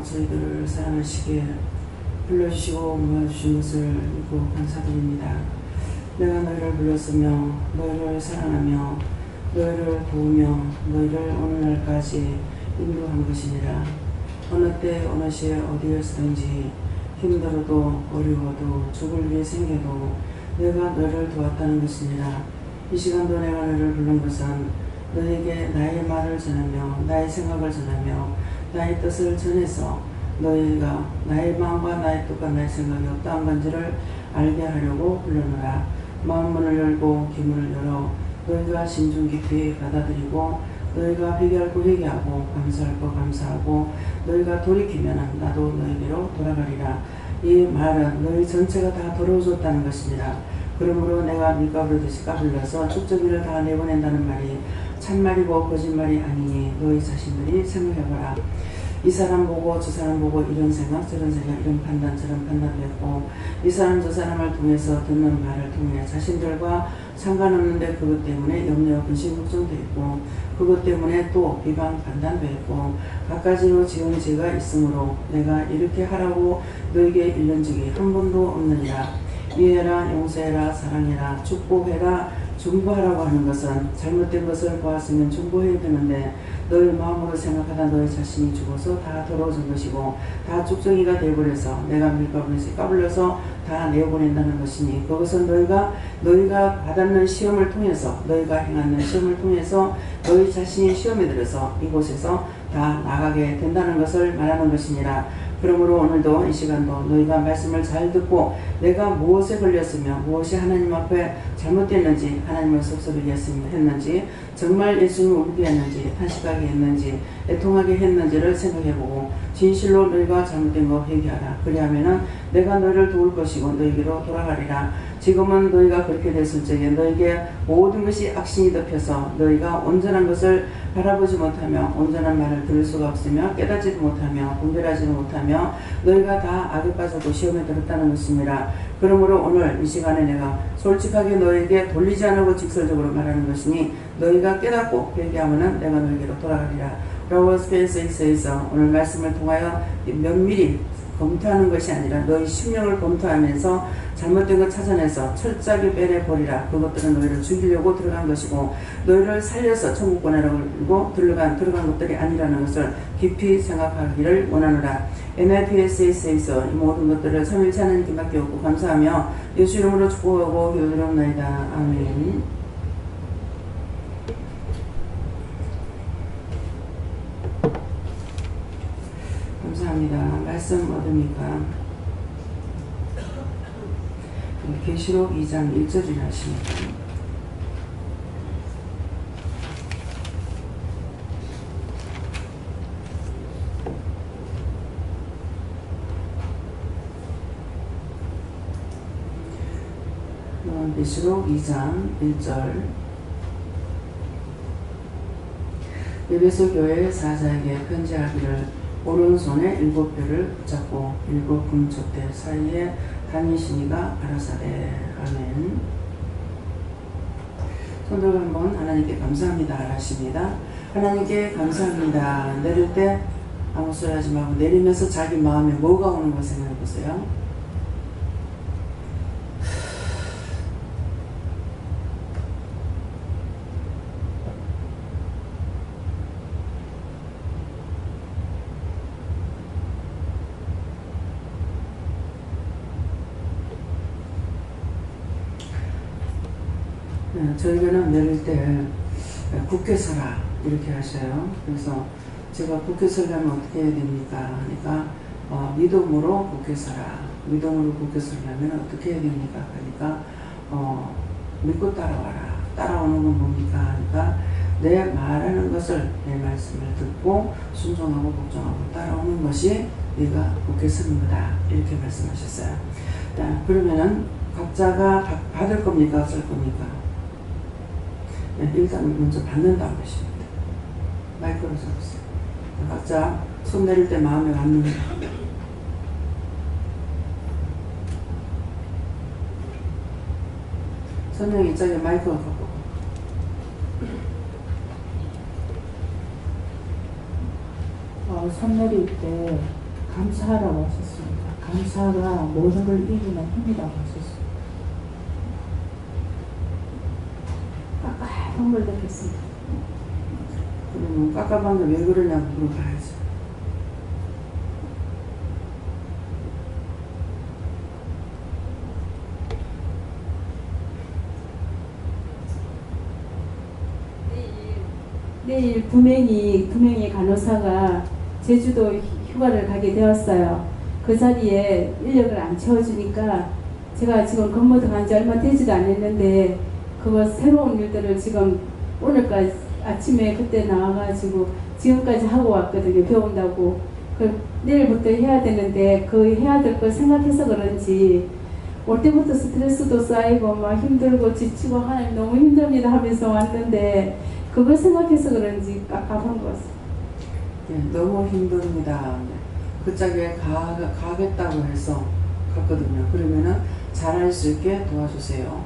저희들을 사랑하시기에 불러주시고 모아주신 것을 믿고 감사드립니다. 내가 너희를 불렀으며 너희를 사랑하며 너희를 도우며 너희를 오늘날까지 인도한 것이니라. 어느 때 어느 시에 어디에서든지 힘들어도 어려워도 죽을 일이 생겨도 내가 너희를 도왔다는 것이니라. 이 시간도 내가 너희를 부른 것은 너희에게 나의 말을 전하며 나의 생각을 전하며 나의 뜻을 전해서 너희가 나의 마음과 나의 뜻과 나의 생각이 어떠한 건지를 알게 하려고 불러노라. 마음문을 열고 귀문을 열어 너희가 심중 깊이 받아들이고 너희가 회개할 회개하고 감사할 거 감사하고 너희가 돌이키면 나도 너희에게로 돌아가리라. 이 말은 너희 전체가 다 더러워졌다는 것이니라. 그러므로 내가 밀가루를 듯이 까불러서 축적이를 다 내보낸다는 말이 참말이고 거짓말이 아니니 너희 자신들이 생각해봐라. 이 사람 보고 저 사람 보고 이런 생각 저런 생각 이런 판단 저런 판단도 했고 이 사람 저 사람을 통해서 듣는 말을 통해 자신들과 상관없는데 그것 때문에 염려 근심 걱정도 했고 그것 때문에 또 비방 판단도 했고 갖가지로 지은 죄가 있으므로 내가 이렇게 하라고 너에게 일른 적이 한 번도 없느니라. 이해라 용서해라 사랑해라 축복해라 중보하라고 하는 것은 잘못된 것을 보았으면 중보해야 되는데 너희 마음으로 생각하다 너희 자신이 죽어서 다 더러워진 것이고 다 쭉정이가 되어버려서 내가 밀가루에서 까불려서 다 내어보낸다는 것이니 그것은 너희가 받았는 시험을 통해서 너희가 행하는 시험을 통해서 너희 자신이 시험에 들어서 이곳에서 다 나가게 된다는 것을 말하는 것이니라. 그러므로 오늘도 이 시간도 너희가 말씀을 잘 듣고 내가 무엇에 걸렸으며 무엇이 하나님 앞에 잘못됐는지 하나님을 섭섭하게 했는지 정말 예수님을 울게 했는지 탄식하게 했는지 애통하게 했는지를 생각해보고 진실로 너희가 잘못된 거 회개하라. 그리하면은 내가 너희를 도울 것이고 너희에게로 돌아가리라. 지금은 너희가 그렇게 됐을 적에 너희에게 모든 것이 악신이 덮여서 너희가 온전한 것을 바라보지 못하며 온전한 말을 들을 수가 없으며 깨닫지도 못하며 분별하지도 못하며 너희가 다 악에 빠졌고 시험에 들었다는 것입니다. 그러므로 오늘 이 시간에 내가 솔직하게 너희에게 돌리지 않고 직설적으로 말하는 것이니 너희가 깨닫고 회개하면 내가 너희에게로 돌아가리라. 로버트 스펜서에서 오늘 말씀을 통하여 면밀히 검토하는 것이 아니라 너희 심령을 검토하면서 잘못된 것 찾아내서 철저하게 빼내버리라. 그것들은 너희를 죽이려고 들어간 것이고 너희를 살려서 천국 보내라고 들어간 것들이 아니라는 것을 깊이 생각하기를 원하노라. NIPS에서 이 모든 것들을 3일째 하나님께 없고 감사하며 예수 이름으로 축복하고 기도드리옵나이다. 아멘. 감사합니다. 말씀 얻으니까 계시록 2장 1절이라 하십니다. 계시록 2장 1절 에베소 교회 사자에게 편지하기를 오른손에 7뼈를 붙잡고 7 금촛대 사이에 다니시니가 가라사대. 아멘. 손들고 한번 하나님께 감사합니다 하십니다. 하나님께 감사합니다. 내릴 때 아무 소리 하지 말고 내리면서 자기 마음에 뭐가 오는 거 생각해 보세요. 저희는 내릴 때 굳게 서라 이렇게 하셔요. 그래서 제가 굳게 서려면 어떻게 해야 됩니까? 하니까 믿음으로 굳게 서라. 믿음으로 굳게 서려면 어떻게 해야 됩니까? 그러니까 믿고 따라와라. 따라오는 건 뭡니까? 하니까 내 말하는 것을 내 말씀을 듣고 순종하고 복종하고 따라오는 것이 네가 굳게 서는 거다. 이렇게 말씀하셨어요. 자, 그러면은 각자가 받을 겁니까? 어쩔 겁니까? 일단 먼저 받는다고 하십니다. 마이크로 잡으세요. 각자 손 내릴 때 마음에 맞는 선생님 이쪽에 마이크가 갖고 손 내릴 때 감사하라고 하셨습니다. 감사가 모든 걸 이기는 힘이라고 하셨습니다. 깜깜한 걸 느꼈습니다. 그러면 깝깝한 게 왜 그러냐고 물어봐야지. 내일 두 명의 간호사가 제주도 휴가를 가게 되었어요. 그 자리에 인력을 안 채워주니까 제가 지금 근무 들어간 지 얼마 되지도 않았는데 그거 새로운 일들을 지금 오늘까지 아침에 그때 나와가지고 지금까지 하고 왔거든요. 배운다고. 내일부터 해야 되는데 그 해야 될 걸 생각해서 그런지 올 때부터 스트레스도 쌓이고 막 힘들고 지치고 하나님 너무 힘듭니다 하면서 왔는데 그걸 생각해서 그런지 깝깝한 것 같습니다. 네, 너무 힘듭니다. 그 짝에 가겠다고 해서 갔거든요. 그러면은 잘할 수 있게 도와주세요.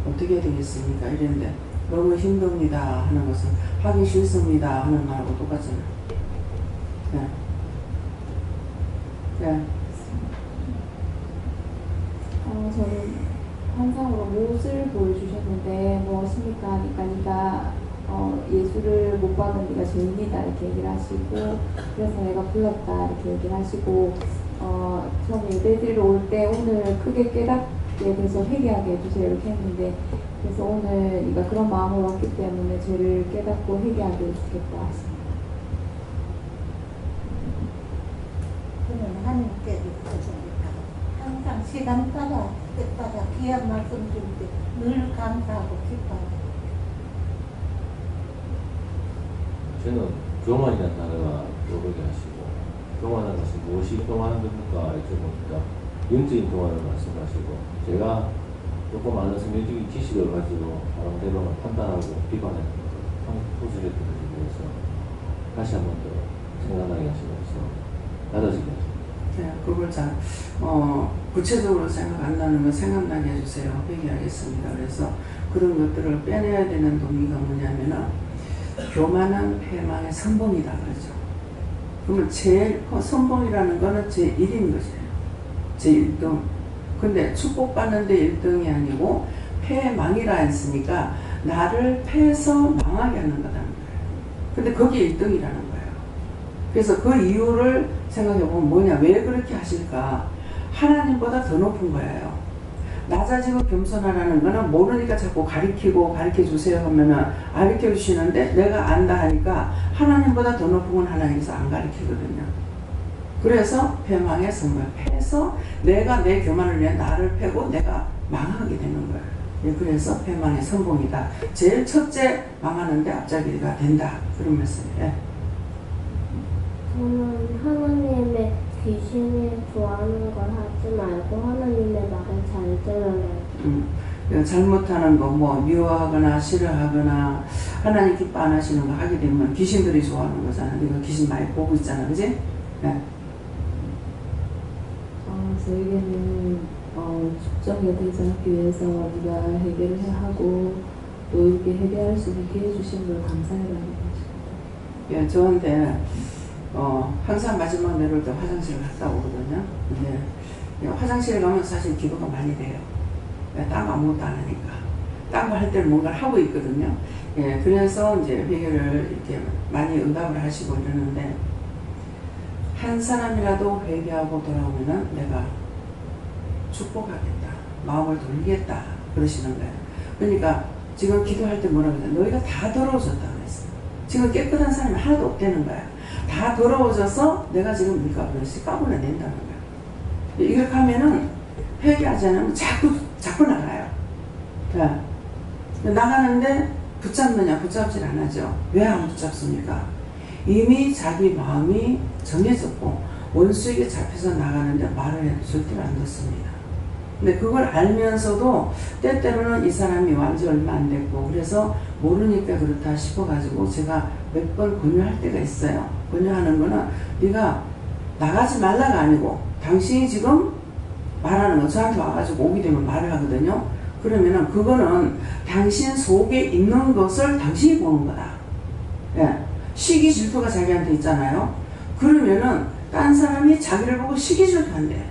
어떻게 해야 되겠습니까? 이랬는데 너무 힘듭니다 하는 것은 하기 싫습니다 하는 말하고 똑같잖아요. 네. 네. 저는 환상으로 못을 보여주셨는데 무엇입니까? 하니까 네가 예수를 못 받은 네가 죄인이다 이렇게 얘기를 하시고 그래서 내가 불렀다 이렇게 얘기를 하시고 처음에 예배드리러 올 때 오늘 크게 깨닫게 돼서 회개하게 해주세요 이렇게 했는데 그래서 오늘 네가 그런 마음으로 왔기 때문에 죄를 깨닫고 회개하게 해주겠다 하십니다. 저는 하나님께 믿습니다. 항상 시간 따라 때 따라 귀한 말씀 줄 때 늘 감사하고 기뻐합니다. 저는 교만이라는 단어가 떠오르게 하시고 교만한 것은 무엇이 교만한 겁니까? 여쭤보니까 영적인 교만을 말씀하시고 제가 조금 아는 성경적인 지식을 가지고 나름대로 판단하고 비판하는 소설을 들으기 위해서 다시 한 번 더 생각나게 하시면서 받아지게 하십니다. 네, 그걸 잘 구체적으로 생각 안 나는 거 생각나게 해주세요. 회개하겠습니다. 그래서 그런 것들을 빼내야 되는 동기가 뭐냐면은 교만은 패망의 선봉이다 그러죠. 그러면 제일 선봉이라는 거는 제1인 것이에요. 제1등. 근데 축복받는데 1등이 아니고 패망이라 했으니까 나를 패서 망하게 하는 거라는 거예요. 근데 그게 1등이라는 거예요. 그래서 그 이유를 생각해보면 뭐냐, 왜 그렇게 하실까? 하나님보다 더 높은 거예요. 낮아지고 겸손하라는 거는 모르니까 자꾸 가르쳐주세요 하면은 가르쳐주시는데 내가 안다 하니까 하나님보다 더 높은 건 하나님께서 안 가르치거든요. 그래서 패망의 선물, 패서 내가 내 교만을 위해 나를 패고 내가 망하게 되는 거예요. 예, 그래서 패망의 선봉이다. 제일 첫째 망하는데 앞자기가 된다. 그런 말씀이에요. 저는 하나님의 귀신이 좋아하는 걸 하지 말고 하나님의 말을 잘 들으래요. 잘못하는 거, 미워하거나 싫어하거나 하나님 기뻐 안 하시는 거 하게 되면 귀신들이 좋아하는 거잖아. 네가 귀신 많이 보고 있잖아, 그지? 네. 저에게는 축정에 되지 않기 위해서 우리가 해결을 하고 또 이렇게 해결할 수 있게 해주신 걸 감사해라는 것입니다. 예, 저한테 항상 마지막 내려올 때 화장실을 갔다 오거든요. 근데 화장실에 가면 사실 기도가 많이 돼요. 딴 거 아무것도 안 하니까. 딴 거 할 때는 뭔가를 하고 있거든요. 예, 그래서 이제 회개를 이렇게 많이 응답을 하시고 이러는데 한 사람이라도 회개하고 돌아오면은 내가 축복하겠다. 마음을 돌리겠다. 그러시는 거예요. 그러니까 지금 기도할 때 뭐라고 해요? 너희가 다 더러워졌다고 그랬어요. 지금 깨끗한 사람이 하나도 없다는 거야. 다 더러워져서 내가 지금 네가 그릇이 까불어낸다는 거야. 이렇게 하면은 회개하지 않으면 자꾸 나가요. 네. 나가는데 붙잡느냐? 붙잡질 안 하죠. 왜 안 붙잡습니까? 이미 자기 마음이 정해졌고 원수에게 잡혀서 나가는데 말을 해도 절대로 안 듣습니다. 근데 그걸 알면서도 때때로는 이 사람이 완지 얼마 안 됐고 그래서 모르니까 그렇다 싶어가지고 제가 몇 번 권유할 때가 있어요. 권유하는 거는 네가 나가지 말라가 아니고 당신이 지금 말하는 거 저한테 와가지고 오게 되면 말을 하거든요. 그러면은 그거는 당신 속에 있는 것을 당신이 보는 거다. 예. 시기 질투가 자기한테 있잖아요. 그러면은 딴 사람이 자기를 보고 시기 질투한대.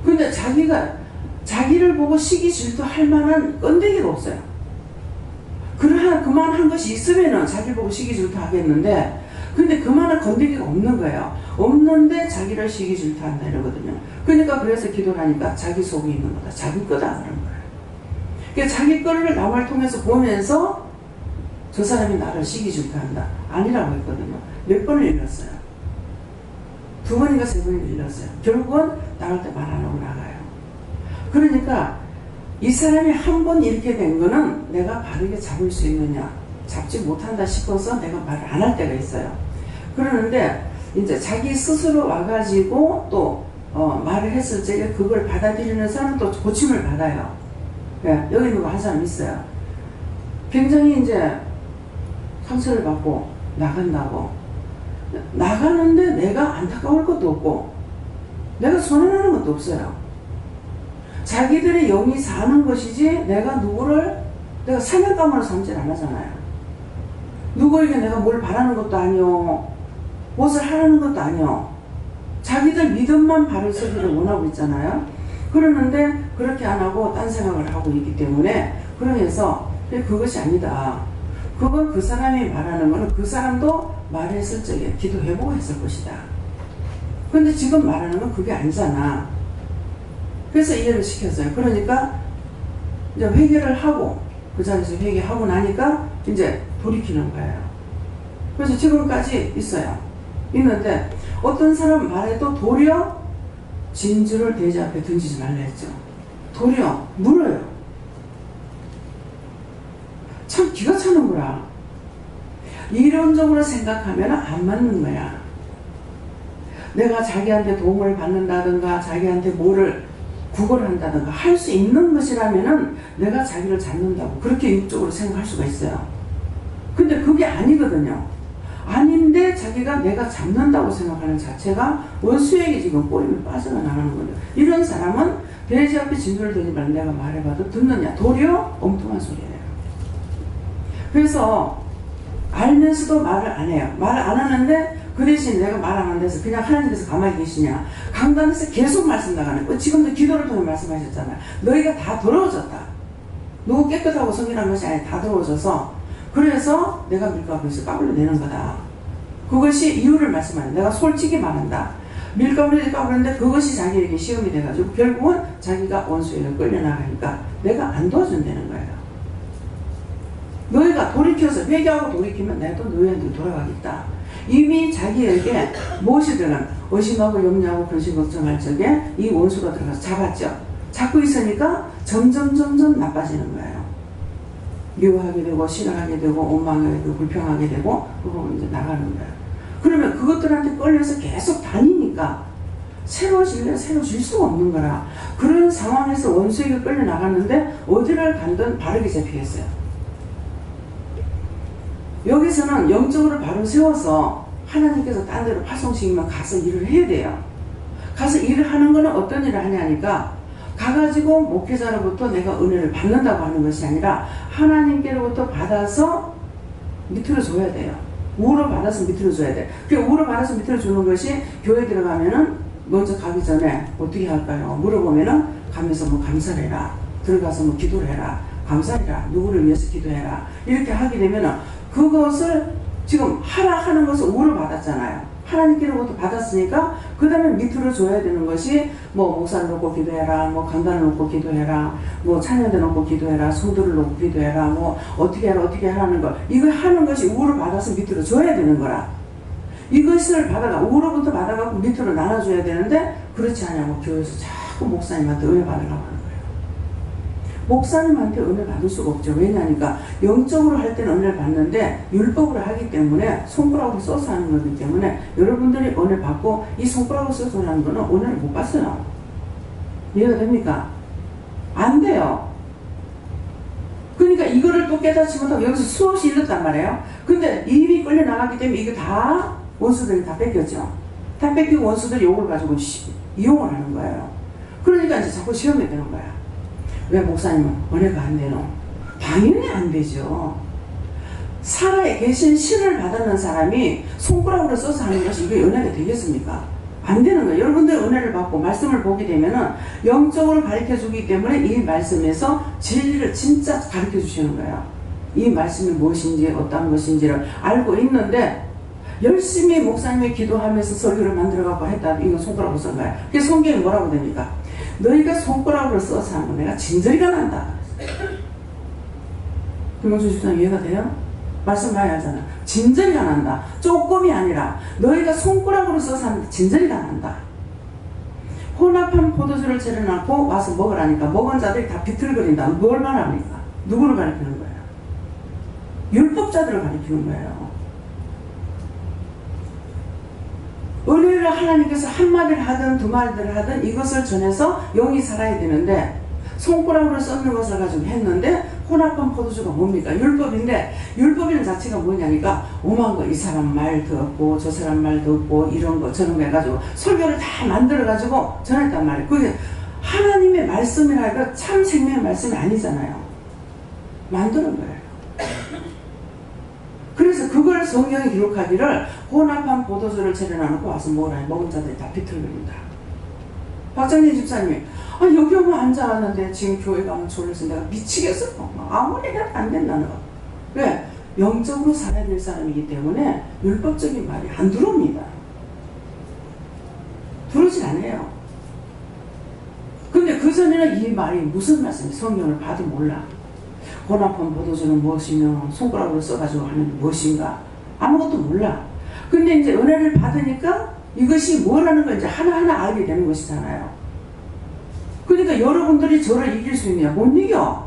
근데 자기가 자기를 보고 시기 질투할 만한 끈데기가 없어요. 그만한 것이 있으면은 자기를 보고 시기 질투하겠는데, 근데 그만한 건데기가 없는 거예요. 없는데 자기를 시기 질투한다 이러거든요. 그러니까 그래서 기도를 하니까 자기 속에 있는 거다. 자기 거다 그런 거예요. 그러니까 자기 거를 남을 통해서 보면서 저 사람이 나를 시기 질투한다. 아니라고 했거든요. 몇 번을 읽었어요. 2번인가 3번인가 읽었어요. 결국은 나갈 때 말 안 하고 나가요. 그러니까 이 사람이 한 번 이렇게 된 거는 내가 바르게 잡을 수 있느냐, 잡지 못한다 싶어서 내가 말을 안 할 때가 있어요. 그러는데 이제 자기 스스로 와가지고 또 말을 했을 적에 그걸 받아들이는 사람은 또 고침을 받아요. 네, 여기 누가 한 사람 있어요. 굉장히 이제 상처를 받고 나간다고. 나가는데 내가 안타까울 것도 없고 내가 손해나는 것도 없어요. 자기들의 영이 사는 것이지 내가 사명감으로 삼질 않았잖아요. 누구에게 내가 뭘 바라는 것도 아니요, 무엇을 하라는 것도 아니요. 자기들 믿음만 바를 서기를 원하고 있잖아요. 그러는데 그렇게 안 하고 딴 생각을 하고 있기 때문에, 그러면서 그것이 아니다. 그건 그 사람이 말하는 거는 그 사람도 말했을 적에 기도해보고 했을 것이다. 근데 지금 말하는 건 그게 아니잖아. 그래서 이해를 시켰어요. 그러니까 이제 회개를 하고, 그 자리에서 회개하고 나니까 이제 돌이키는 거예요. 그래서 지금까지 있어요. 있는데 어떤 사람 말에도 도리어 진주를 돼지 앞에 던지지 말라 했죠. 도리어 물어요. 참 기가 차는 거야. 이론적으로 생각하면 안 맞는 거야. 내가 자기한테 도움을 받는다든가 자기한테 뭐를 구걸을 한다든가 할 수 있는 것이라면은 내가 자기를 잡는다고 그렇게 육적으로 생각할 수가 있어요. 근데 그게 아니거든요. 아닌데 자기가 내가 잡는다고 생각하는 자체가 원수에게 지금 꼬리를 빠져가 나가는 거예요. 이런 사람은 돼지 앞에 진주를 던지 말라 내가 말해봐도 듣느냐. 도리어 엉뚱한 소리예요. 그래서 알면서도 말을 안 해요. 말을 안 하는데 그 대신 내가 말 안 한다해서 그냥 하나님께서 가만히 계시냐. 강단에서 계속 말씀 나가는 거예요. 지금도 기도를 통해 말씀하셨잖아요. 너희가 다 더러워졌다. 누구 깨끗하고 성결한 것이 아니라 다 더러워져서 그래서 내가 밀가루에서 까불려내는 거다. 그것이 이유를 말씀하는 내가 솔직히 말한다. 밀가루에서 까불는데 그것이 자기에게 시험이 돼가지고 결국은 자기가 원수에게 끌려나가니까 내가 안 도와준다는 거예요. 너희가 돌이켜서 회개하고 돌이키면 내가 또 너희한테 돌아가겠다. 이미 자기에게 무엇이든 의심하고 염려하고 근심 걱정할 적에 이 원수가 들어가서 잡았죠. 잡고 있으니까 점점 나빠지는 거예요. 미워하게 되고 싫어하게 되고 원망하게 되고 불평하게 되고 그거 이제 나가는 거예요. 그러면 그것들한테 끌려서 계속 다니니까 새로워질래 새로워질 수가 없는 거라. 그런 상황에서 원수에게 끌려 나갔는데 어디를 간든 바르게 잡히겠어요. 여기서는 영적으로 바로 세워서 하나님께서 딴 데로 파송시키면 가서 일을 해야 돼요. 가서 일을 하는 거는 어떤 일을 하냐니까 가가지고 목회자로부터 내가 은혜를 받는다고 하는 것이 아니라 하나님께로부터 받아서 밑으로 줘야 돼요. 우로 받아서 밑으로 줘야 돼. 그 우로 받아서 밑으로 주는 것이 교회 들어가면은 먼저 가기 전에 어떻게 할까요? 물어보면은 가면서 뭐 감사를 해라. 들어가서 뭐 기도를 해라. 감사해라. 누구를 위해서 기도해라. 이렇게 하게 되면은 그것을 지금 하라 하는 것을 우를 받았잖아요. 하나님께로부터 받았으니까 그 다음에 밑으로 줘야 되는 것이 뭐 목사를 놓고 기도해라, 뭐 강단을 놓고 기도해라, 뭐 찬양대 놓고 기도해라, 성도를 놓고 기도해라, 뭐 어떻게 하라는 거. 이거 하는 것이 우를 받아서 밑으로 줘야 되는 거라. 이것을 받아가 우로부터 받아가고 밑으로 나눠줘야 되는데 그렇지 않냐고 교회에서 자꾸 목사님한테 은혜 받으려고 하는 거예요. 목사님한테 은혜 받을 수가 없죠. 왜냐니까 영적으로 할 때는 은혜를 받는데 율법으로 하기 때문에 손가락으로 써서 하는 거기 때문에 여러분들이 은혜 받고 이 손가락으로 써서 하는 거는 은혜를 못 받어요. 이해가 됩니까? 안 돼요. 그러니까 이거를 또 깨닫지 못하고 여기서 수없이 읽었단 말이에요. 근데 이미 끌려 나갔기 때문에 이게 다 원수들이 다 뺏겼죠. 다 뺏기고 원수들이 이걸 가지고 이용을 하는 거예요. 그러니까 이제 자꾸 시험이 되는 거야. 왜 목사님은 은혜가 안 되노? 당연히 안 되죠. 살아 계신 신을 받는 사람이 손가락으로 써서 하는 것이 이게 은혜가 되겠습니까? 안 되는 거예요. 여러분들 은혜를 받고 말씀을 보게 되면은 영적으로 가르쳐 주기 때문에 이 말씀에서 진리를 진짜 가르쳐 주시는 거예요. 이 말씀이 무엇인지 어떤 것인지를 알고 있는데 열심히 목사님이 기도하면서 설교를 만들어갖고 했다. 이거 손가락으로 쓴 거야. 그게 성경이 뭐라고 됩니까? 너희가 손가락으로 써서 하는 거 내가 진저리가 난다. 김영수 집사님 이해가 돼요? 말씀 많이 하잖아. 진저리가 난다. 조금이 아니라 너희가 손가락으로 써서 하는 진저리가 난다. 혼합한 포도주를 차려놓고 와서 먹으라니까 먹은 자들이 다 비틀거린다. 뭘 말합니까? 누구를 가리키는 거예요? 율법자들을 가리키는 거예요. 은혜를 하나님께서 한마디를 하든 두 마디를 하든 이것을 전해서 영이 살아야 되는데 손가락으로 썼는 것을 가지고 했는데 혼합한 포도주가 뭡니까? 율법인데 율법이라는 자체가 뭐냐니까 오만 거 이 사람 말 듣고 저 사람 말 듣고 이런 거 저런 거 해가지고 설교를 다 만들어가지고 전했단 말이에요. 그게 하나님의 말씀이라니까 참 생명의 말씀이 아니잖아요. 만드는 거예요. 그래서 그걸 성경에 기록하기를 혼합한 포도주를 차려놔놓고 와서 먹으라니 먹은 자들이 다 비틀거린다. 박정진 집사님이 여기 오면 앉아왔는데 지금 교회 가면 졸려서 내가 미치겠어. 아무리 해도 안 된다는 거. 왜? 영적으로 살아야 될 사람이기 때문에 율법적인 말이 안 들어옵니다. 들어오질 않아요. 근데 그전에는 이 말이 무슨 말씀이 성경을 봐도 몰라. 혼합한 포도주는 무엇이며 손가락으로 써가지고 하는 무엇인가 아무것도 몰라. 근데 이제 은혜를 받으니까 이것이 뭐라는 걸 이제 하나하나 알게 되는 것이잖아요. 그러니까 여러분들이 저를 이길 수 있냐? 못 이겨.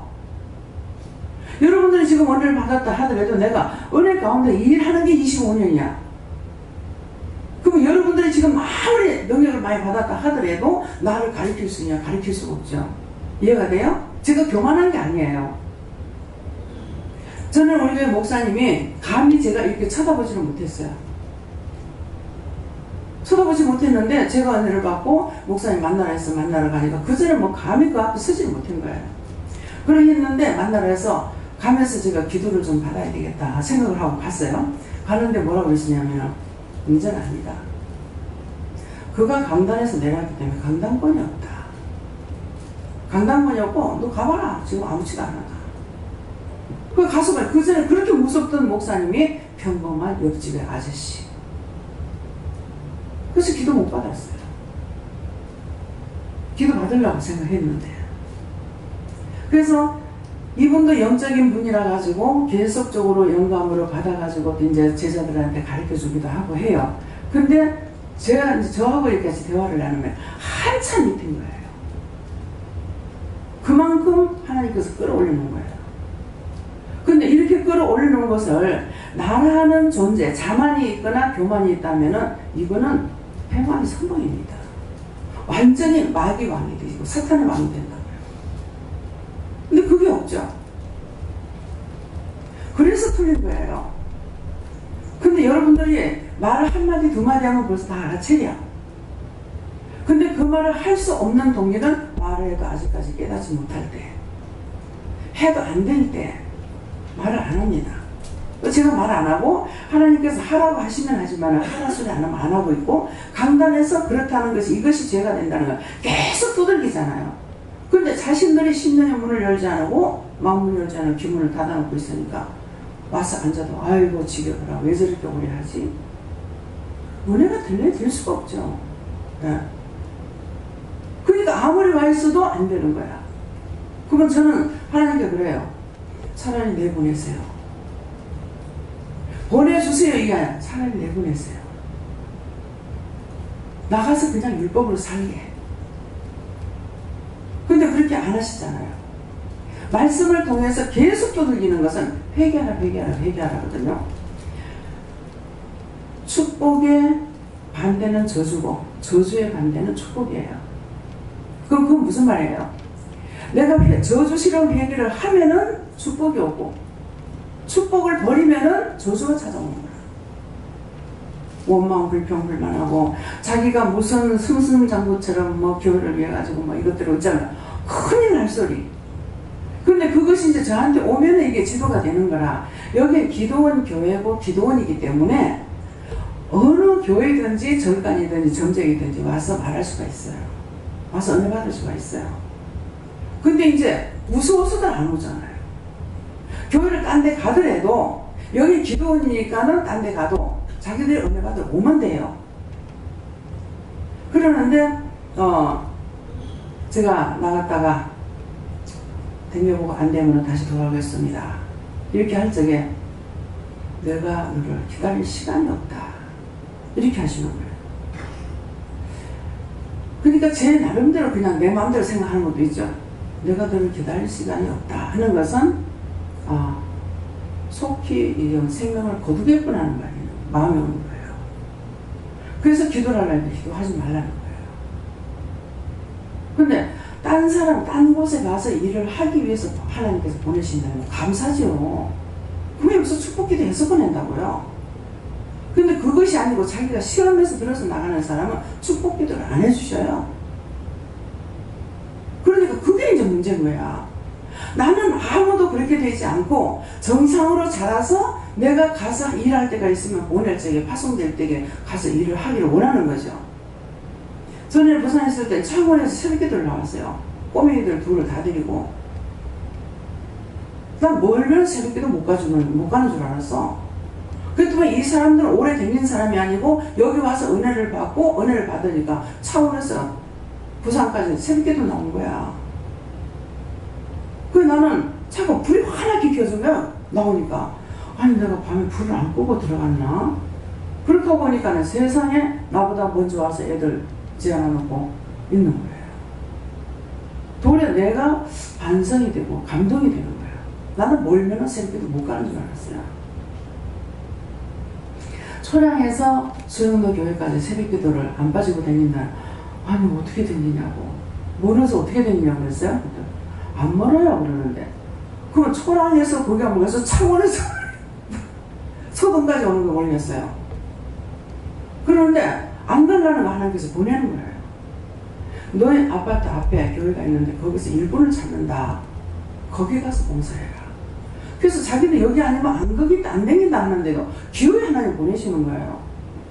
여러분들이 지금 은혜를 받았다 하더라도 내가 은혜 가운데 일하는 게 25년이야. 그럼 여러분들이 지금 아무리 능력을 많이 받았다 하더라도 나를 가르칠 수 있냐? 가르칠 수가 없죠. 이해가 돼요? 제가 교만한 게 아니에요. 저는 우리 교회 목사님이 감히 제가 이렇게 쳐다보지는 못했어요. 쳐다보지 못했는데 제가 은혜를 받고 목사님 만나러 해서 만나러 가니까 그전에 뭐 감히 그 앞에 서지를 못한 거예요. 그러했는데 만나러 해서 가면서 제가 기도를 좀 받아야 되겠다 생각을 하고 갔어요. 가는데 뭐라고 그러시냐면 문제는 아니다. 그가 강단에서 내려왔기 때문에 강단권이 없다. 강단권이 없고 너 가봐라. 지금 아무렇지도 않아. 그 가서 봐. 그 전에 그렇게 무섭던 목사님이 평범한 옆집의 아저씨. 그래서 기도 못 받았어요. 기도 받으려고 생각했는데. 그래서 이분도 영적인 분이라 가지고 계속적으로 영감으로 받아가지고 이제 제자들한테 가르쳐 주기도 하고 해요. 근데 제가 이제 저하고 이렇게 대화를 나누면 한참 밑인 거예요. 그만큼 하나님께서 끌어올리는 거예요. 근데 이렇게 끌어올리는 것을 나라는 존재, 자만이 있거나 교만이 있다면은 이거는 패망의 선봉입니다. 완전히 마귀 왕이 되시고 사탄의 왕이 된다고요. 근데 그게 없죠. 그래서 틀린 거예요. 근데 여러분들이 말을 한마디 두마디 하면 벌써 다 알아채려. 근데 그 말을 할 수 없는 동기는 말을 해도 아직까지 깨닫지 못할 때, 해도 안 될 때 말을 안 합니다. 제가 말 안 하고 하나님께서 하라고 하시면 하지만 하라 소리 안 하면 안 하고 있고, 강단에서 그렇다는 것이 이것이 죄가 된다는 걸 계속 두들기잖아요. 근데 자신들이 심령의 문을 열지 않고 마음문을 열지 않고 귀문을 닫아놓고 있으니까 와서 앉아도 아이고 지겨워라, 왜 저렇게 오래 하지? 은혜가 될 수가 없죠. 네. 그러니까 아무리 와 있어도 안 되는 거야. 그러면 저는 하나님께 그래요. 차라리 내보내세요. 보내주세요. 이게 아니라 차라리 내보내세요. 나가서 그냥 율법으로 살게. 근데 그렇게 안 하시잖아요. 말씀을 통해서 계속 두들기는 것은 회개하라 회개하라 회개하라거든요. 축복의 반대는 저주고 저주의 반대는 축복이에요. 그럼 그건 무슨 말이에요? 내가 저주 싫어 회개를 하면은 축복이 오고, 축복을 버리면은 저주가 찾아오는 거야. 원망, 불평, 불만하고 자기가 무슨 승승장구처럼 뭐 교회를 위해 가지고 뭐 이것들을 있잖아. 큰일 날 소리. 근데 그런데 그것이 이제 저한테 오면 이게 지도가 되는 거라. 여기 기도원 교회고 기도원이기 때문에 어느 교회든지 절간이든지 점적이든지 와서 말할 수가 있어요. 와서 은혜 받을 수가 있어요. 근데 이제 무서워서도 안 오잖아요. 교회를 딴 데 가더라도 여기 기도원이니까는 딴 데 가도 자기들이 은혜 받으러 오면 돼요. 그러는데 제가 나갔다가 댕겨보고 안 되면 다시 돌아오겠습니다. 이렇게 할 적에 내가 너를 기다릴 시간이 없다. 이렇게 하시는 거예요. 그러니까 제 나름대로 그냥 내 마음대로 생각하는 것도 있죠. 내가 너를 기다릴 시간이 없다 하는 것은 속히 이 생명을 거두겠구나 하는 말이에요. 마음이 오는 거예요. 그래서 기도를 하려는데 기도하지 말라는 거예요. 근데 딴 사람, 딴 곳에 가서 일을 하기 위해서 하나님께서 보내신다면 감사죠. 그럼 여기서 축복기도 해서 보낸다고요. 근데 그것이 아니고 자기가 시험에서 들어서 나가는 사람은 축복기도를 안 해주셔요. 그러니까 그게 이제 문제인 거야. 나는 아무도 그렇게 되지 않고 정상으로 자라서 내가 가서 일할 때가 있으면 보낼 적에 파송될 때에 가서 일을 하기를 원하는 거죠. 전에 부산에 있을 때 창원에서 새벽기도를 나왔어요. 꼬맹이들 둘을 다 데리고. 난 멀면 새벽기도 못 가는 줄 알았어. 그랬더니 이 사람들은 오래 다닌 사람이 아니고 여기 와서 은혜를 받고 은혜를 받으니까 창원에서 부산까지 새벽기도 나온 거야. 그래 나는 자꾸 불이 환하게 켜진 거야. 나오니까 아니 내가 밤에 불을 안 끄고 들어갔나? 그렇게 보니까 세상에 나보다 먼저 와서 애들 지어놔놓고 있는 거예요. 도리어 내가 반성이 되고 감동이 되는 거예요. 나는 멀면은 새벽기도 못 가는 줄 알았어요. 초량에서 수영도 교회까지 새벽기도를 안 빠지고 다닌다. 아니 어떻게 다니냐고. 멀어서 어떻게 다니냐고 그랬어요. 안 멀어요 그러는데. 그럼 초량에서 거기 안 멀어서 창원에서 소동까지 오는 거 걸렸어요. 그런데 안 가려는 거 하나님께서 보내는 거예요. 너의 아파트 앞에 교회가 있는데 거기서 1분을 찾는다. 거기 가서 봉사해라. 그래서 자기는 여기 아니면 안 거기다 안 댕긴다 하는데도 기회에 하나님 보내시는 거예요.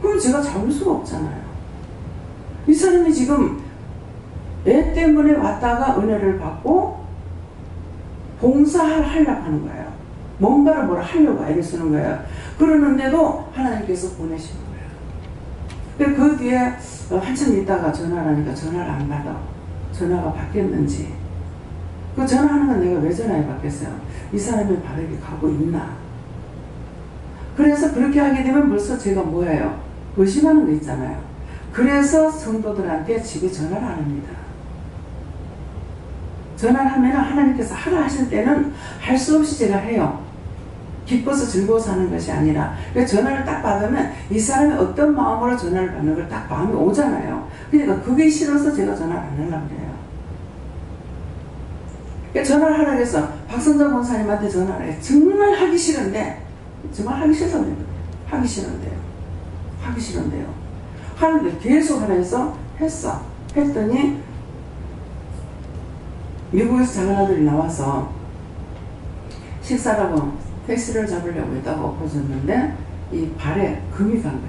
그럼 제가 잡을 수가 없잖아요. 이 사람이 지금 애 때문에 왔다가 은혜를 받고 봉사하려고 하는 거예요. 뭔가를 뭐라 하려고 애를 쓰는 거예요. 그러는데도 하나님께서 보내시는 거예요. 그 뒤에 한참 있다가 전화를 하니까 전화를 안 받아. 전화가 바뀌었는지. 그 전화하는 건 내가 왜 전화해 받겠어요? 이 사람이 바르게 가고 있나? 그래서 그렇게 하게 되면 벌써 제가 뭐예요? 의심하는 거 있잖아요. 그래서 성도들한테 집에 전화를 안 합니다. 전화를 하면 하나님께서 하라 하실 때는 할 수 없이 제가 해요. 기뻐서 즐거워서 하는 것이 아니라. 전화를 딱 받으면 이 사람이 어떤 마음으로 전화를 받는 걸 딱 마음이 오잖아요. 그러니까 그게 싫어서 제가 전화를 안 하려고 그래요. 전화를 하라고 해서 박선자 권사님한테 전화를 해요. 정말 하기 싫은데, 정말 하기 싫어서 그래요. 하기 싫은데요. 하기 싫은데요. 하는데 계속 하라 해서 했어. 했더니 미국에서 작은 아들이 나와서 식사라고 택시를 잡으려고 했다가 엎어졌는데 이 발에 금이 간 거예요.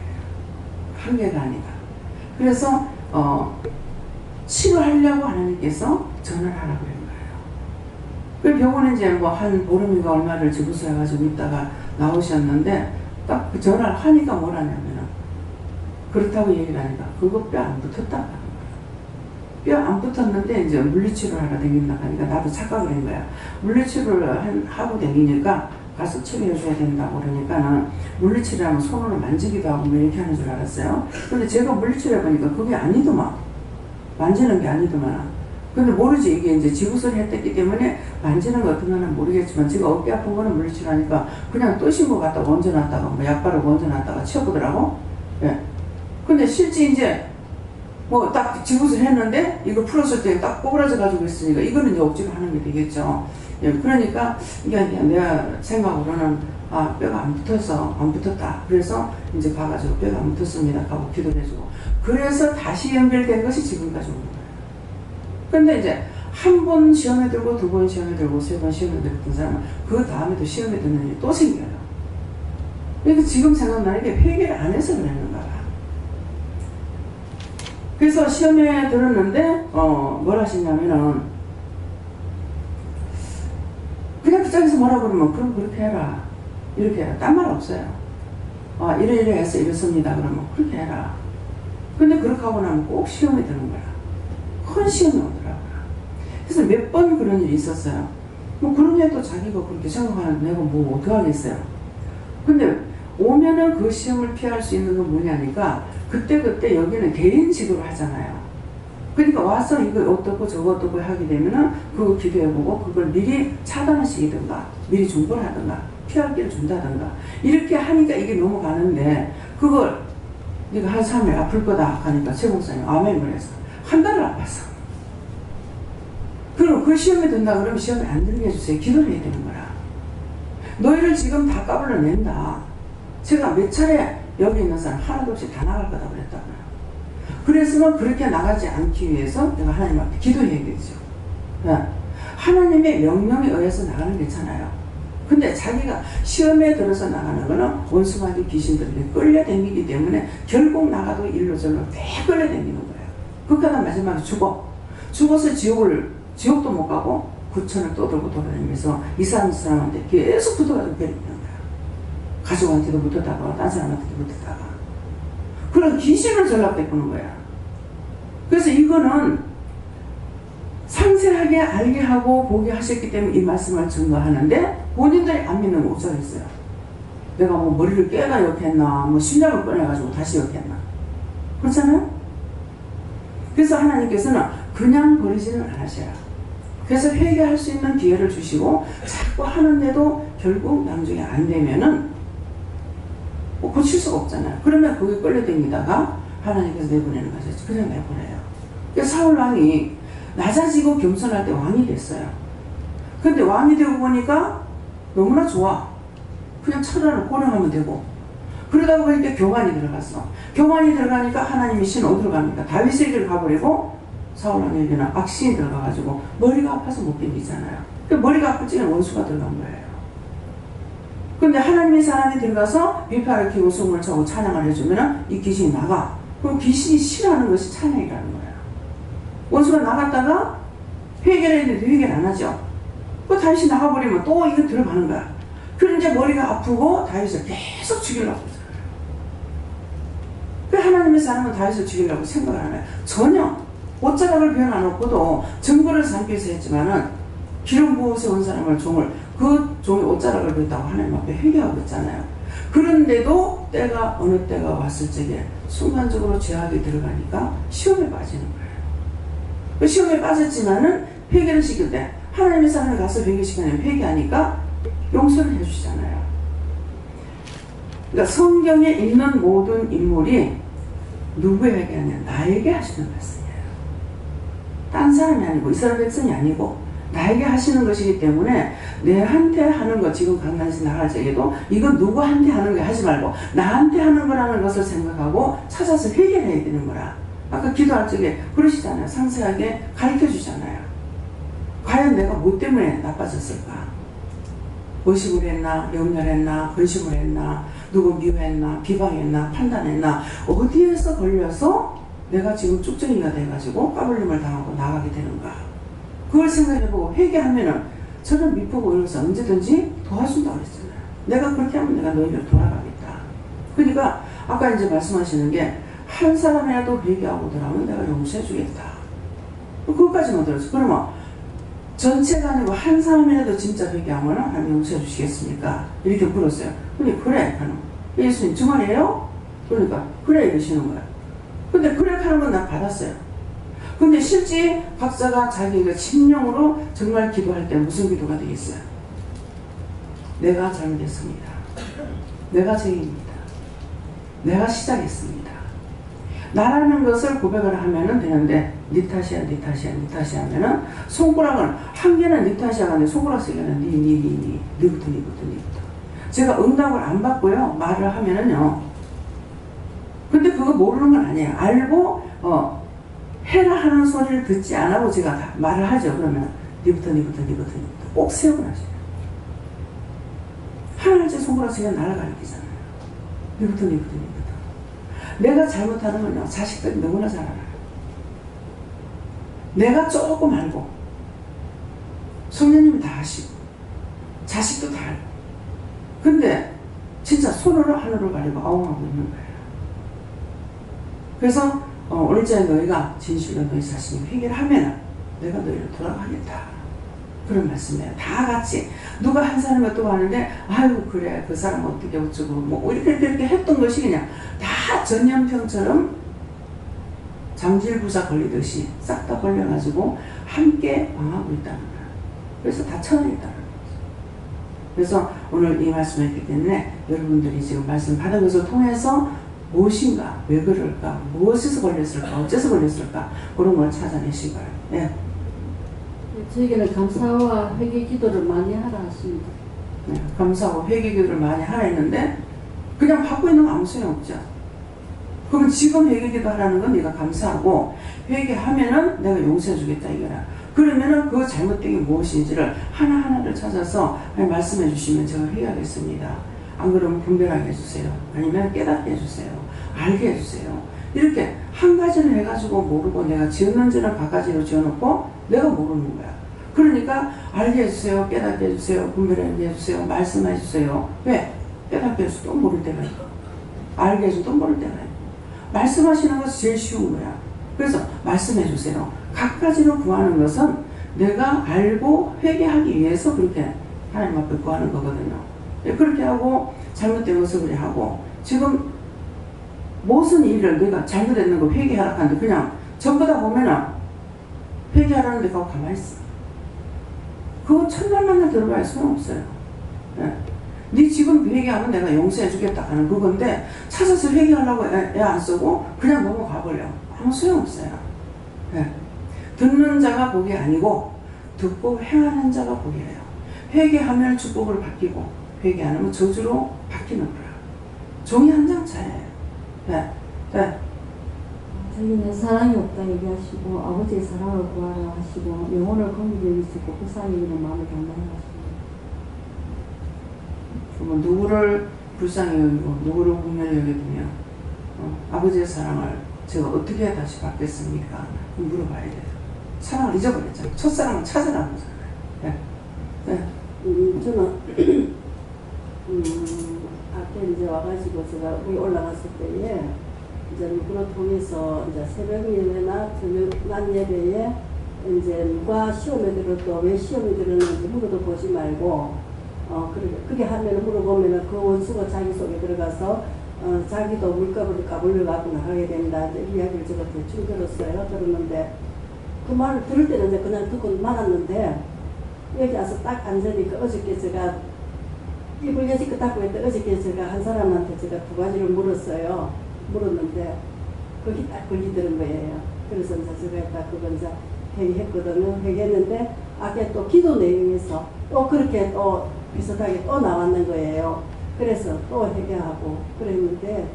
한 개가 아니라. 그래서 치료하려고 하나님께서 전화를 하라고 그런 거예요. 그 병원에 이제 뭐 한 보름인가 얼마를 지부서해가지고 있다가 나오셨는데 딱 그 전화를 하니까 뭐라냐면은 그렇다고 얘기를 하니까 그거 뼈 안 붙었다고 하는 거예요. 뼈 안 붙었는데 이제 물리치료를 하러 다닌다 하니까 나도 착각을 한 거야. 물리치료를 하고 다니니까 가서 치료해줘야 된다고 그러니까는 물리치료하면 손으로 만지기도 하고 뭐 이렇게 하는 줄 알았어요. 근데 제가 물리치료 해보니까 그게 아니더만. 만지는 게 아니더만. 근데 모르지. 이게 이제 지구설이 했기 때문에 만지는 거 어떤 거는 모르겠지만 제가 어깨 아픈 거는 물리치료하니까 그냥 떠신 거 갖다가 얹어놨다가 뭐 약 바르고 얹어놨다가 치워보더라고. 예. 근데 실제 이제 뭐 딱 지구설 했는데 이거 풀었을 때 딱 꼬부라져 가지고 있으니까 이거는 이제 억지로 하는 게 되겠죠. 예. 그러니까 이게 내가 생각으로는 아 뼈가 안 붙어서 안 붙었다. 그래서 이제 가가지고 뼈가 안 붙었습니다. 하고 기도를 해주고 그래서 다시 연결된 것이 지금까지 오는 거예요. 근데 이제 한 번 시험에 들고, 두 번 시험에 들고, 세 번 시험에 들었던 사람은 그 다음에도 시험에 드는 일이 또 생겨요. 그러니까 지금 생각나는 게 회개를 안 해서 그러는 거야. 그래서 시험에 들었는데 뭘 하시냐면은 그냥 그 자리에서 뭐라 그러면 그럼 그렇게 해라, 이렇게 해라, 딴 말 없어요. 이래 해서 이렇습니다 그러면 그렇게 해라. 근데 그렇게 하고 나면 꼭 시험에 드는 거야. 큰 시험이 오더라고요. 그래서 몇 번 그런 일이 있었어요. 뭐 그럼에도 자기가 그렇게 생각하는데 내가 뭐 어떡하겠어요. 근데 오면은 그 시험을 피할 수 있는 건 뭐냐니까 그때그때 여기는 개인 지도를 하잖아요. 그러니까 와서 이거 어떻고 저거 어떻고 하게 되면은 그거 기도해보고 그걸 미리 차단하시든가 미리 중보를 하든가 피할 길을 준다든가 이렇게 하니까 이게 넘어가는데 그걸 네가 한 3일 아플 거다 하니까 최 목사님 아멘을 해서 한 달을 아팠어. 그럼 그 시험에 든다 그러면 시험에 안 들게 해주세요. 기도를 해야 되는 거라. 너희를 지금 다 까불러낸다. 제가 몇 차례 여기 있는 사람 하나도 없이 다 나갈 거다 그랬다고요. 그래서 그렇게 나가지 않기 위해서 내가 하나님 앞에 기도해야 되죠. 하나님의 명령에 의해서 나가는 게 있잖아요. 근데 자기가 시험에 들어서 나가는 거는 원수마귀 귀신들에게 끌려다니기 때문에 결국 나가도 일로 절로 대 끌려다니는 거예요. 그러니까 마지막에 죽어서 지옥도 못 가고 구천을 떠들고 돌아다니면서 이 사람한테 계속 붙어가지고 괴롭히는 거예요. 가족한테도 붙었다가 딴 사람한테도 붙었다가 그런 귀신을 전락되는 거야. 그래서 이거는 상세하게 알게 하고 보게 하셨기 때문에 이 말씀을 증거하는데 본인들이 안 믿는 거 못하겠어요. 내가 뭐 머리를 깨가 욕했나 뭐 신장을 꺼내가지고 다시 욕했나 그렇잖아요. 그래서 하나님께서는 그냥 버리지는 않으셔요. 그래서 회개할 수 있는 기회를 주시고 자꾸 하는데도 결국 나중에 안 되면은 뭐 고칠 수가 없잖아요. 그러면 거기 끌려다니다가 하나님께서 내보내는 거죠. 그냥 내보내요. 그래서 사울왕이 낮아지고 겸손할 때 왕이 됐어요. 근데 왕이 되고 보니까 너무나 좋아. 그냥 철화를 고령하면 되고 그러다 보니까 교만이 들어갔어. 교만이 들어가니까 하나님이 신 어디로 갑니까? 다윗에게로 가버리고 사울왕에게는 악신이 들어가가지고 머리가 아파서 못 견디잖아요. 머리가 아플 적에 원수가 들어간 거예요. 근데 하나님의 사람이 들어가서 비파를 키고 숨을 차고 찬양을 해주면 이 귀신이 나가. 그럼 귀신이 싫어하는 것이 찬양이라는 거예요. 원수가 나갔다가 회개를 했는데 회개를 안 하죠. 그 다윗이 나가버리면 또 이거 들어가는 거야. 그럼 이제 머리가 아프고 다윗을 계속 죽이려고 하잖아요. 그 하나님의 사람은 다윗을 죽이려고 생각을 안 해요. 전혀 옷자락을 베어놔놓고도 증거를 삼기 위해서 했지만은 기름 부어 세운 사람을 그 종이 옷자락을 베었다고 하나님 앞에 회개하고 있잖아요. 그런데도 어느 때가 왔을 적에 순간적으로 죄악이 들어가니까 시험에 빠지는 거예요. 그 시험에 빠졌지만은 회개를 시킬 때 하나님의 사람이 가서 회개시키면 회개하니까 용서를 해주시잖아요. 그러니까 성경에 있는 모든 인물이 누구에게 하냐? 나에게 하시는 말씀이에요. 딴 사람이 아니고 이스라엘 백성이 아니고 나에게 하시는 것이기 때문에 내한테 하는 거 지금 강단에서 나갈 적에도 이건 누구한테 하는 거 하지 말고 나한테 하는 거라는 것을 생각하고 찾아서 회개를 해야 되는 거라. 아까 기도할 적에 그러시잖아요. 상세하게 가르쳐 주잖아요. 과연 내가 뭐 때문에 나빠졌을까? 의심을 했나? 염려를 했나? 근심을 했나? 누구 미워했나? 비방했나? 판단했나? 어디에서 걸려서 내가 지금 쭉정이가 돼가지고 까불림을 당하고 나가게 되는가? 그걸 생각해보고 회개하면은 저는 미포고 이래서 언제든지 도와준다고 그랬잖아요. 내가 그렇게 하면 내가 너희를 돌아가겠다. 그러니까 아까 이제 말씀하시는 게 한 사람이라도 회개하고 들어가면 내가 용서해주겠다. 그것까지만 들었어. 그러면 전체가 아니고 한 사람이라도 진짜 회개하면 하나님 용서해 주시겠습니까? 이렇게 물었어요. 근데 그래 하는 예수님 정말이에요? 그러니까 그래 이러시는 거야. 근데 그래 하는 건 난 받았어요. 근데 실제 박사가 자기가 심령으로 정말 기도할 때 무슨 기도가 되겠어요? 내가 잘못했습니다. 내가 죄인입니다. 내가 시작했습니다. 나라는 것을 고백을 하면은 되는데 니 탓이야 하면은 손가락은 한 개는 니 탓이야 하는데 손가락 세 개는 니부터 제가 응답을 안 받고요 말을 하면은요 근데 그거 모르는 건 아니에요. 알고 해라 하는 소리를 듣지 안 하고 제가 다 말을 하죠. 그러면 니부터 꼭 세우고 나셔요. 하나님째 손가락 제가 나를 가리키잖아요. 니부터. 내가 잘못하는 건요, 자식들이 너무나 잘 알아요. 내가 조금 알고, 성령님이 다 아시고, 자식도 다 알고. 근데 진짜 손으로 하늘을 가리고 아웅하고 있는 거예요. 그래서 오늘자에 너희가 진실로 너희 자신이 회개를 하면 내가 너희를 돌아가겠다. 그런 말씀이에요. 다 같이 누가 한 사람이 또 하는데 아유 그래 그 사람 어떻게 어쩌고 뭐 이렇게 했던 것이 그냥 다 전염병처럼 장질부사 걸리듯이 싹 다 걸려가지고 함께 망하고 있다는 거예요. 그래서 다 처형했다는 거예요. 그래서 오늘 이 말씀을 했기 때문에 여러분들이 지금 말씀 받은 것을 통해서 무엇인가, 왜 그럴까, 무엇에서 걸렸을까, 어째서 걸렸을까 그런 걸 찾아내신 거예요. 예. 저에게는 감사와 회개 기도를 많이 하라 하십니다. 네, 감사하고 회개 기도를 많이 하라 했는데 그냥 받고 있는 건 아무 소용없죠. 그러면 지금 회개 기도 하라는 건 네가 감사하고 회개하면은 내가 용서해 주겠다 이거라. 그러면은 그 잘못된 게 무엇인지를 하나하나를 찾아서 말씀해 주시면 제가 회개하겠습니다. 안 그러면 분별하게 해주세요. 아니면 깨닫게 해주세요. 알게 해주세요. 이렇게 한 가지를 해가지고 모르고 내가 지었는 죄는 바가지로 지어놓고 내가 모르는 거야. 그러니까 알게 해주세요. 깨닫게 해주세요. 분별하게 해주세요. 말씀해 주세요. 왜? 깨닫게 해서 또 모를 때가 있고 알게 해서 또 모를 때가 있고 말씀하시는 것이 제일 쉬운 거야. 그래서 말씀해 주세요. 갖가지로 구하는 것은 내가 알고 회개하기 위해서 그렇게 하나님 앞에 구하는 거거든요. 그렇게 하고 잘못된 것을 그래 하고 지금 무슨 일을 내가 잘못했는 거 회개하라 하는데 그냥 전부 다 보면은 회개하라는데 가고 가만히 있어. 그거 천날만날 들어봐야 소용없어요. 네. 네 지금 회개하면 내가 용서해 주겠다 하는 그건데 찾아서 회개하려고 애 안 쓰고 그냥 넘어가 버려. 아무 소용없어요. 네. 듣는 자가 복이 아니고 듣고 행하는 자가 복이에요. 회개하면 축복을 받기고 회개 안 하면 저주로 바뀌는 거야. 종이 한 장 차예요. 네. 네. 자기는 사랑이 없다 얘기하시고 아버지의 사랑을 구하라 하시고 영혼을 긍휼히 여기시고 불쌍히 여기는 마음을 단단히 하십니다. 그러면 누구를 불쌍히 여기고 누구를 긍휼히 여기며 아버지의 사랑을 제가 어떻게 다시 받겠습니까? 물어봐야 돼요. 사랑을 잊어버렸잖아요. 첫사랑은 찾아나는 거잖아요. 네. 네. 저는 앞에 이제 와가지고 제가 여기 올라갔을 때에 이제 누구를 통해서 이제 새벽 예배나 저녁 낮 예배에 이제 누가 시험에 들었고 왜 시험에 들었는지 물어보지 말고 그게 하면 물어보면은 그 원수가 자기 속에 들어가서 자기도 물가를 까불려 갖고 나가게 된다. 이제 이야기를 제가 대충 들었어요. 들었는데 그 말을 들을 때는 이제 그냥 듣고 말았는데 여기 와서 딱 앉으니까 어저께 제가 입을 여지껏 닫고 있는데 어저께 제가 한 사람한테 제가 두 가지를 물었는데 거기 딱 걸리더는 거예요. 그래서 이제 제가 딱 그걸 이제 회개했거든요. 회개했는데 아까 또 기도 내용에서 또 그렇게 또 비슷하게 또 나왔는 거예요. 그래서 또 회개하고 그랬는데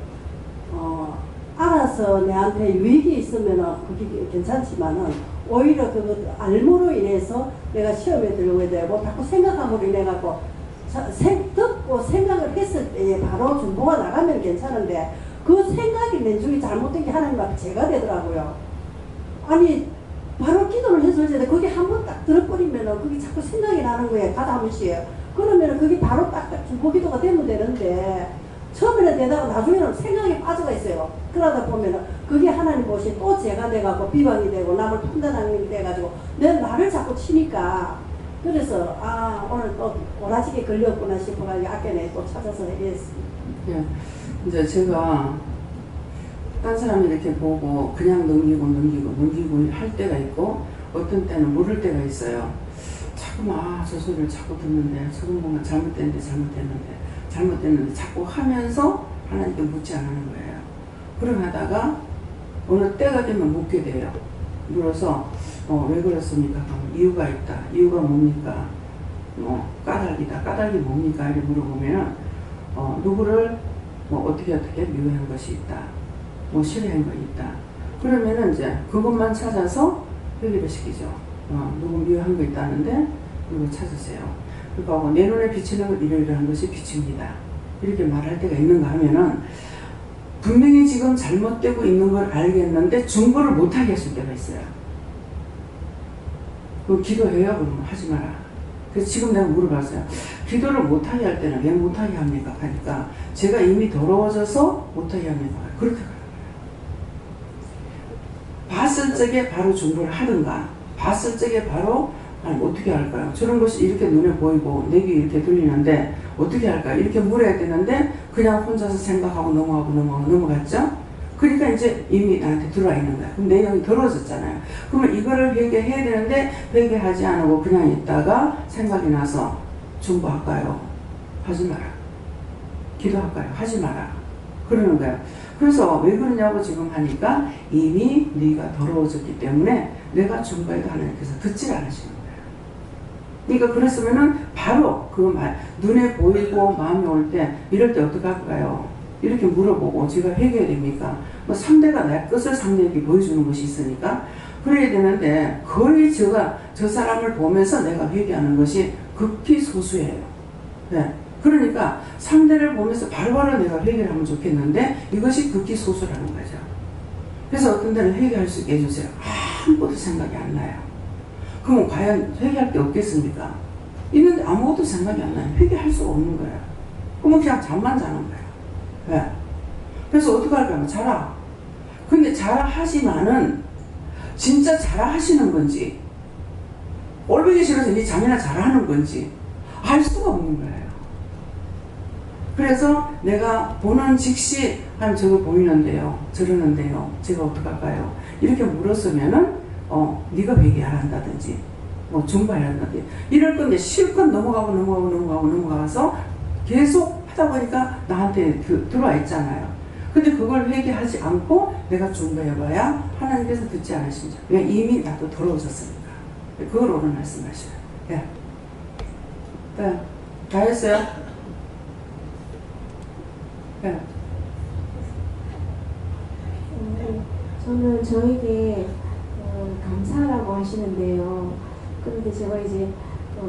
알아서 내한테 유익이 있으면 그게 괜찮지만은 오히려 그거 알므로 인해서 내가 시험에 들어오게 되고 자꾸 생각함으로 인해 갖고 듣고 생각을 했을 때에 바로 중보가 나가면 괜찮은데 그 생각이 내 중에 잘못된 게 하나님 앞에 죄가 되더라고요. 아니 바로 기도를 했을 때 그게 한 번 딱 들어버리면은 그게 자꾸 생각이 나는 거예요. 가다못이에요. 그러면은 그게 바로 딱딱 중보 기도가 되면 되는데 처음에는 되다가 나중에는 생각이 빠져가 있어요. 그러다 보면은 그게 하나님 보시 또 죄가 돼가고 비방이 되고 남을 판단하는 게 돼가지고 내 나를 자꾸 치니까 그래서 오늘 또 오라지게 걸렸구나 싶어가지고 아껴내 또 찾아서 얘기했습니다. 예. 이제 제가 딴 사람 이렇게 보고 그냥 넘기고 할 때가 있고 어떤 때는 모를 때가 있어요. 자꾸만 저 소리를 자꾸 듣는데 저건 뭔가 잘못됐는데 자꾸 하면서 하나님께 묻지 않는 거예요. 그러다가 어느 때가 되면 묻게 돼요. 물어서 왜 그렇습니까? 이유가 있다. 이유가 뭡니까? 까닭이다. 까닭이 뭡니까? 이렇게 물어보면 누구를 어떻게 미워한 것이 있다. 싫어한 것이 있다. 그러면은 이제 그것만 찾아서 회개를 시키죠. 누구 미워한 거 있다는데 이거 찾으세요. 그러니까 내 눈에 비치는 것 이러이러한 것이 비칩니다. 이렇게 말할 때가 있는가 하면은 분명히 지금 잘못되고 있는 걸 알겠는데 중보를 못하게 했을 때가 있어요. 그 기도해요? 그러면 하지 마라. 그래서 지금 내가 물어봤어요. 기도를 못하게 할 때는 왜 못하게 합니까? 하니까 제가 이미 더러워져서 못하게 합니까? 그렇게 가요. 봤을 적에 바로 중보를 하든가 봤을 적에 바로 아니 어떻게 할까요? 저런 것이 이렇게 눈에 보이고 내 귀에 이렇게 들리는데 어떻게 할까요? 이렇게 물어야 되는데 그냥 혼자서 생각하고 넘어갔죠? 그러니까 이제 이미 나한테 들어와 있는 거야. 그럼 내용이 더러워졌잖아요. 그러면 이거를 회개해야 되는데 회개하지 않고 그냥 있다가 생각이 나서 중보할까요? 하지 마라. 기도할까요? 하지 마라. 그러는 거예요. 그래서 왜 그러냐고 지금 하니까 이미 네가 더러워졌기 때문에 내가 중보해도 하나님께서 듣질 않으시는 거예요. 그러니까 그랬으면은 바로 그 말, 눈에 보이고 마음이 올 때 이럴 때 어떻게 할까요? 이렇게 물어보고 제가 회개해야 됩니까? 뭐 상대가 내 것을 상대에게 보여주는 것이 있으니까 그래야 되는데 거의 저 사람을 보면서 내가 회개하는 것이 극히 소수예요. 네. 그러니까 상대를 보면서 바로바로 내가 회개를 하면 좋겠는데 이것이 극히 소수라는 거죠. 그래서 어떤 데는 회개할 수 있게 해주세요. 아무것도 생각이 안 나요. 그럼 과연 회개할 게 없겠습니까? 있는데 아무것도 생각이 안 나요. 회개할 수가 없는 거예요. 그러면 그냥 잠만 자는 거예요. 네. 그래서 어떻게 할까 하면 자라. 근데 자라 하지만은 진짜 자라 하시는 건지 꼴보기 싫어서 네 잠이나 자라 하는 건지 알 수가 없는 거예요. 그래서 내가 보는 즉시 저거 보이는데요, 저러는데요, 제가 어떡할까요? 이렇게 물었으면은 네가 회개하라 한다든지 뭐 중보해야 한다든지 이럴 건데 실컷 넘어가서 계속 하다 보니까 나한테 들어와 있잖아요. 근데 그걸 회개하지 않고 내가 중보해봐야 하나님께서 듣지 않으십니다. 왜? 이미 나도 더러워졌으니까. 그걸 오늘 말씀하셔요. 예. 네. 다 했어요? 네. 저는 저에게 감사라고 하시는데요. 그런데 제가 이제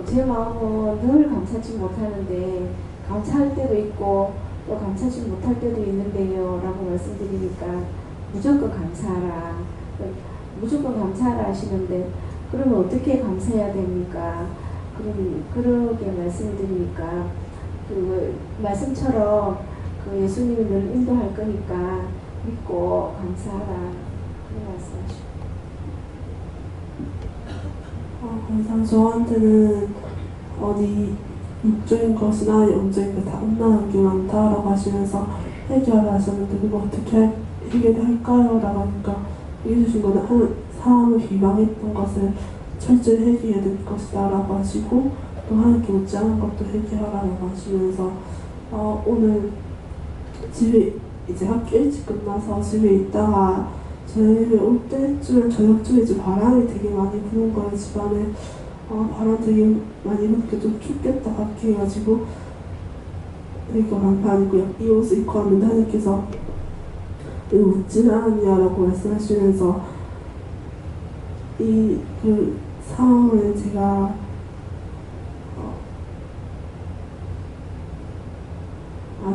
제 마음은 늘 감사치 못하는데 감사할 때도 있고 또 감사치 못할 때도 있는데요 라고 말씀드리니까 무조건 감사하라, 무조건 감사하라 하시는데 그러면 어떻게 감사해야 됩니까? 그렇게 말씀드리니까 그 말씀처럼 그 예수님이 늘 인도할 거니까 믿고 감사하라 그런 말씀하시고. 항상 저한테는 어디 육적인 것이나 영적인 것 다 혼나는 게 많다라고 하시면서 해결하라 하셨는데 그거 어떻게 해결할까요? 라고 하니까 얘기해주신 거는 사람을 비방했던 것을 철저히 해결해야 될 것이다 라고 하시고 또 하나님께 묻지 않은 것도 해결하라고 하시면서 오늘 집에 이제 학교 일찍 끝나서 집에 있다가 저희 올 때쯤 저녁쯤에 이제 바람이 되게 많이 부는 거예요. 집안에 바람 되게 많이 부니까 좀 춥겠다 같게 해가지고 이거 반팔이고 이 옷을 입고 왔는데 하나님께서 왜 웃지는 않았냐라고 말씀하시면서 그 상황을 제가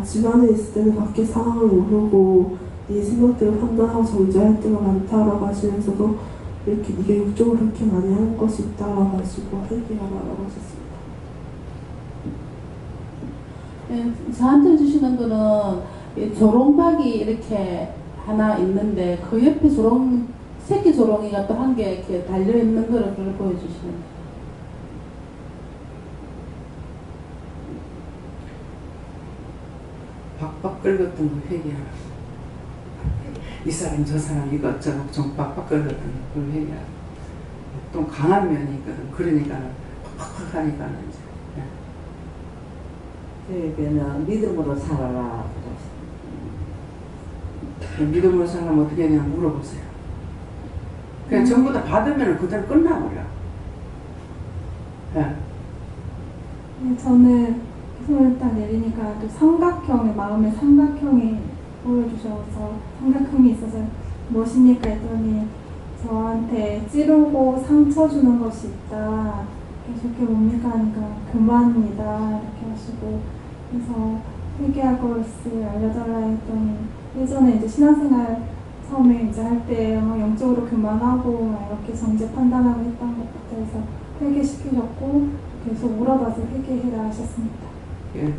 집안에 있을 때는 밖에 상황을 모르고 네 생각대로 판단하고 정죄할 때가 많다라고 하시면서도 이렇게 네가 육적으로 그렇게 많이 하는 것이 있다라고 하시고 회개하라고 하셨습니다. 네, 저한테 주시는 거는 조롱박이 이렇게 하나 있는데 그 옆에 새끼 조롱이가 또 한 개 이렇게 달려있는 거를 보여주시는 거예요. 박박 긁었던 거 회개하라. 이 사람 저 사람 이것저것 좀 박박 긁었던 걸 회개하라. 또 강한 면이 있거든. 그러니까 팍팍 하니까는 이제 저에게는 믿음으로 살아라. 믿음으로 살면 어떻게 해야 되냐 물어보세요. 그냥 전부 다 받으면 그대로 끝나버려. 네. 저는 손을 딱 내리니까 또 삼각형의 마음의 삼각형이 보여주셔서 삼각형이 있어서 무엇입니까? 했더니 저한테 찌르고 상처 주는 것이 있다. 그래서 그게 뭡니까? 하니까 금반입니다. 이렇게 하시고, 그래서 회개할 것을 알려달라 했더니 예전에 이제 신앙생활 처음에 이제 할 때 영적으로 교만하고 막 이렇게 정죄 판단하고 했던 것부터 해서 회개시키셨고 계속 물어봐서 회개해라 하셨습니다. 예.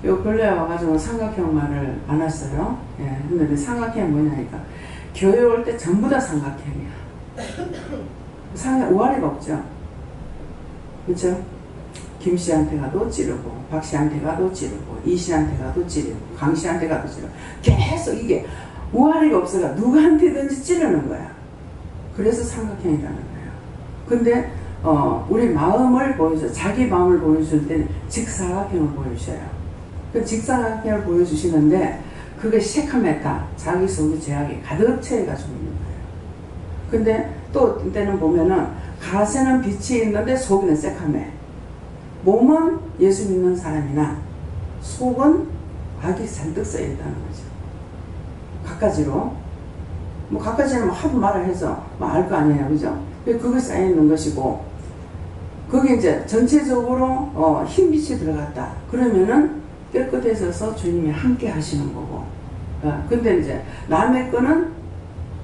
요 근래에 와가지고 삼각형 말을 안 했어요. 예. 근데 삼각형이 뭐냐니까 교회 올 때 전부 다 삼각형이야. 오한이가 없죠. 그렇죠? 김 씨한테 가도 찌르고, 박 씨한테 가도 찌르고, 이 씨한테 가도 찌르고, 강 씨한테 가도 찌르고, 계속 이게 오한이가 없어가 누구한테든지 찌르는 거야. 그래서 삼각형이라는 거예요. 근데 우리 마음을 보여줘, 자기 마음을 보여줄 때는 직사각형을 보여주셔요. 그 직사각형을 보여주시는데 그게 새카맣다, 자기 속에 죄악이 가득 채여가지고 있는 거예요. 근데 또 때는 보면은 가세는 빛이 있는데 속에는 새카매. 몸은 예수 믿는 사람이나 속은 악이 잔뜩 쌓여있다는 거죠. 각가지로. 뭐 각가지는 하도 말을 해서 알 거 아니에요. 그죠? 그게 쌓여있는 것이고, 그게 이제 전체적으로 흰빛이 들어갔다. 그러면은 깨끗해져서 주님이 함께 하시는 거고. 근데 이제 남의 거는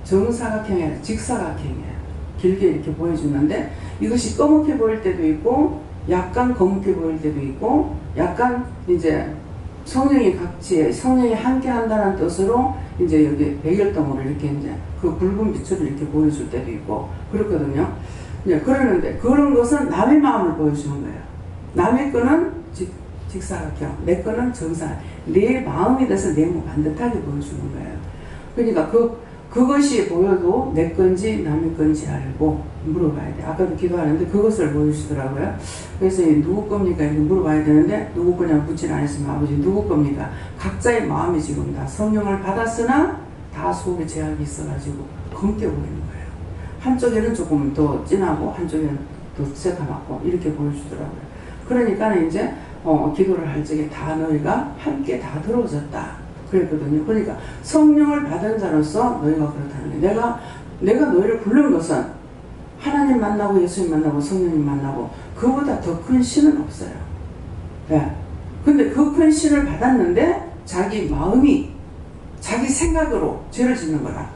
정사각형이 아니라 직사각형이에요. 길게 이렇게 보여주는데 이것이 검게 보일 때도 있고 약간 검게 보일 때도 있고 약간 이제 성령이 함께 한다는 뜻으로 이제 여기 백열동으로 이렇게 이제 그 붉은 빛으로 이렇게 보여줄 때도 있고 그렇거든요. 예, 그러는데 그런 것은 남의 마음을 보여주는 거예요. 남의 거는 직사각형, 내 거는 정사각형. 내 마음이 돼서 내 몸 반듯하게 보여주는 거예요. 그러니까 그것이 보여도 내 건지 남의 건지 알고 물어봐야 돼. 아까도 기도하는데 그것을 보여주시더라고요. 그래서 누구 겁니까? 이렇게 물어봐야 되는데 누구 거냐고 묻질 않았으면 아버지 누구 겁니까? 각자의 마음이 지금 다 성령을 받았으나 다 속에 죄악이 있어가지고 검게 보이는 거예요. 한쪽에는 조금 더 진하고 한쪽에는 더 새카맣고 이렇게 보여주더라고요. 그러니까 이제 기도를 할 적에 다 너희가 함께 다 들어오셨다. 그랬거든요. 그러니까 성령을 받은 자로서 너희가 그렇다는 게 내가 너희를 부른 것은 하나님 만나고 예수님 만나고 성령님 만나고 그보다 더 큰 신은 없어요. 네. 근데 그 큰 신을 받았는데 자기 마음이 자기 생각으로 죄를 짓는 거라.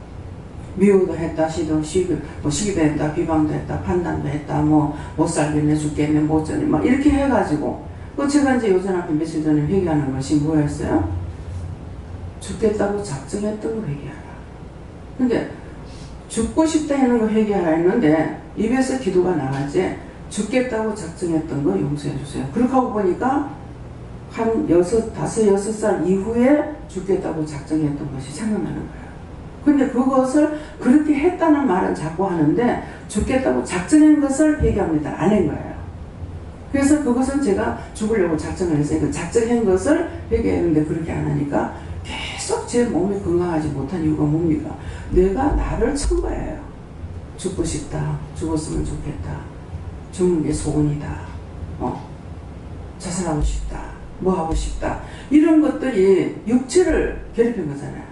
미워도 했다, 시기도 했다, 비방도 했다, 판단도 했다, 못 살겠네, 죽겠네, 못 전에 막 이렇게 해가지고 제가 이제 요즘 앞에 며칠 전에 회개하는 것이 뭐였어요? 죽겠다고 작정했던 거 회개하라. 근데 죽고 싶다 하는 거 회개하라 했는데 입에서 기도가 나갔지 죽겠다고 작정했던 거 용서해 주세요. 그렇게 하고 보니까 한 5살 이후에 죽겠다고 작정했던 것이 생각나는 거예요. 근데 그것을 그렇게 했다는 말은 자꾸 하는데 죽겠다고 작정한 것을 회개합니다. 안 한 거예요. 그래서 그것은 제가 죽으려고 작정을 했어요. 그 작정한 것을 회개했는데 그렇게 안 하니까 계속 제 몸이 건강하지 못한 이유가 뭡니까? 내가 나를 천 거예요. 죽고 싶다. 죽었으면 좋겠다. 죽는 게 소원이다. 자살하고 싶다. 뭐 하고 싶다. 이런 것들이 육체를 괴롭힌 거잖아요.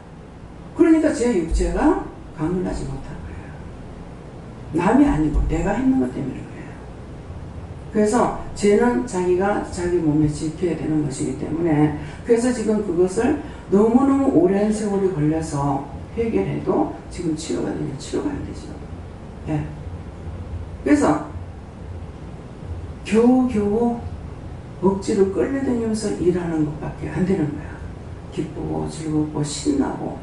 그러니까 제 육체가 강건하지 못한 거예요. 남이 아니고 내가 했는 것 때문에 그래요. 그래서 죄는 자기가 자기 몸에 지켜야 되는 것이기 때문에 그래서 지금 그것을 너무너무 오랜 세월이 걸려서 해결해도 지금 치료가 되냐? 치료가 안 되죠. 네. 그래서 겨우겨우 억지로 끌려다니면서 일하는 것밖에 안 되는 거야. 기쁘고 즐겁고 신나고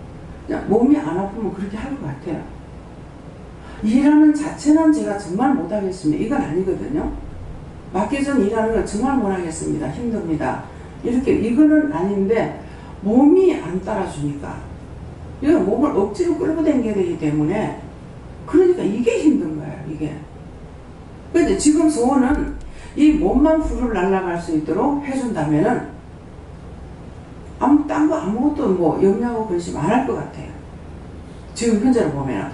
그냥 몸이 안 아프면 그렇게 할 것 같아요. 일하는 자체는 제가 정말 못하겠습니다. 이건 아니거든요. 맞기 전 일하는 건 정말 못하겠습니다. 힘듭니다. 이거는 아닌데 몸이 안 따라주니까 이거 몸을 억지로 끌고 다녀야 되기 때문에 그러니까 이게 힘든 거예요. 이게. 근데 지금 소원은 이 몸만 후를 날아갈 수 있도록 해준다면은 딴 거 아무것도 염려하고 근심 안 할 것 같아요. 지금 현재로 보면.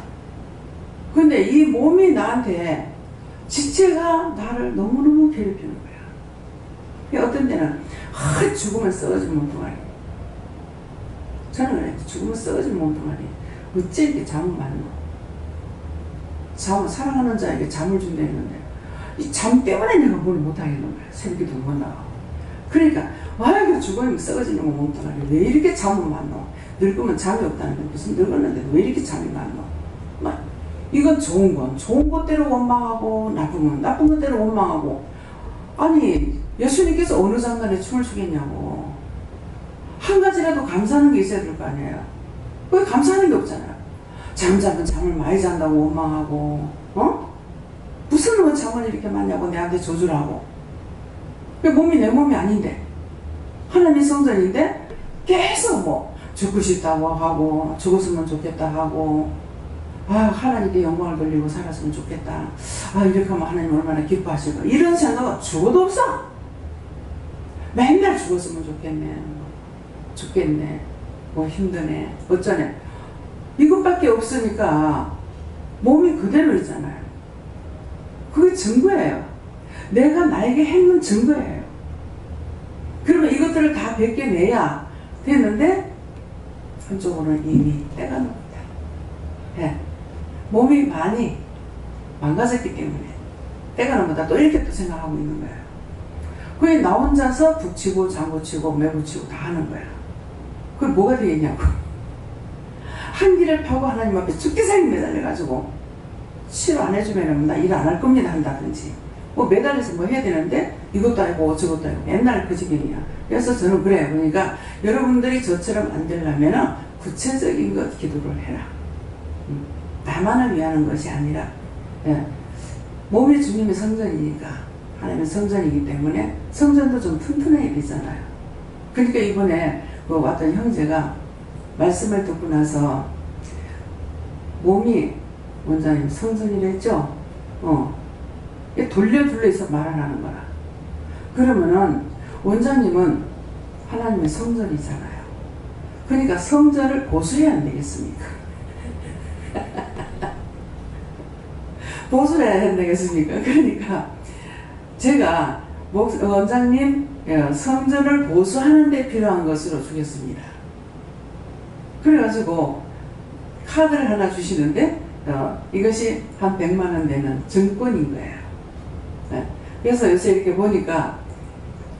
근데 이 몸이 나한테 지체가 나를 너무너무 괴롭히는 거야. 어떤 때는 죽으면 썩어진 몸뚱아리. 저는 그래. 죽으면 썩어진 몸뚱아리. 어째 이렇게 잠을 많노? 사랑하는 자에게 잠을 준다 했는데 이 잠 때문에 내가 뭘 못하겠는 거야. 새벽에도 못 나가고. 그러니까 아이고 죽어있는 썩어지는 거 멍청하게 왜 이렇게 잠을 많노? 늙으면 잠이 없다는 게 무슨 늙었는데 왜 이렇게 잠이 많노? 막 이건 좋은 건 좋은 것대로 원망하고 나쁜 건 나쁜 것대로 원망하고. 아니 예수님께서 어느 장단에 춤을 추겠냐고. 한 가지라도 감사하는 게 있어야 될 거 아니에요. 왜 감사하는 게 없잖아요. 잠자면 잠을 많이 잔다고 원망하고, 무슨 놈은 잠을 이렇게 많냐고 내한테 저주를 하고. 그 몸이 내 몸이 아닌데, 하나님의 성전인데 계속 뭐 죽고 싶다고 하고 죽었으면 좋겠다 하고, 하나님께 영광을 돌리고 살았으면 좋겠다. 이렇게 하면 하나님 얼마나 기뻐하실까. 이런 생각은 죽어도 없어. 맨날 죽었으면 좋겠네. 죽겠네. 뭐 힘드네. 어쩌네. 이것밖에 없으니까 몸이 그대로 있잖아요. 그게 증거예요. 내가 나에게 했는 증거예요. 그러면 이것들을 다 벗겨내야 됐는데 한쪽으로는 이미 때가 넘었다. 예. 몸이 많이 망가졌기 때문에 때가 넘었다. 또 이렇게 또 생각하고 있는 거예요. 그게 나 혼자서 북치고 장구치고 매부치고 다 하는 거야. 그게 뭐가 되겠냐고. 한 길을 파고 하나님 앞에 죽게 살기 매달려가지고 치료 안 해주면 나 일 안 할 겁니다 한다든지 뭐 매달려서 뭐 해야 되는데 이것도 아니고 저것도 아니고 맨날 그 지경이야. 그래서 저는 그래요. 그러니까 여러분들이 저처럼 안 되려면 구체적인 것 기도를 해라. 나만을 위하는 것이 아니라, 예. 몸이 주님의 성전이니까 하나님의 성전이기 때문에 성전도 좀 튼튼해야 되잖아요. 그러니까 이번에 그 왔던 형제가 말씀을 듣고 나서 몸이 원장님 성전이랬죠? 둘러있어 말을 하는 거라. 그러면은 원장님은 하나님의 성전이잖아요. 그러니까 성전을 보수해야 안 되겠습니까? 보수를 해야 안 되겠습니까? 그러니까 제가 원장님 성전을 보수하는 데 필요한 것으로 주겠습니다. 그래가지고 카드를 하나 주시는데 이것이 한 100만 원 되는 증권인 거예요. 네. 그래서 요새 이렇게 보니까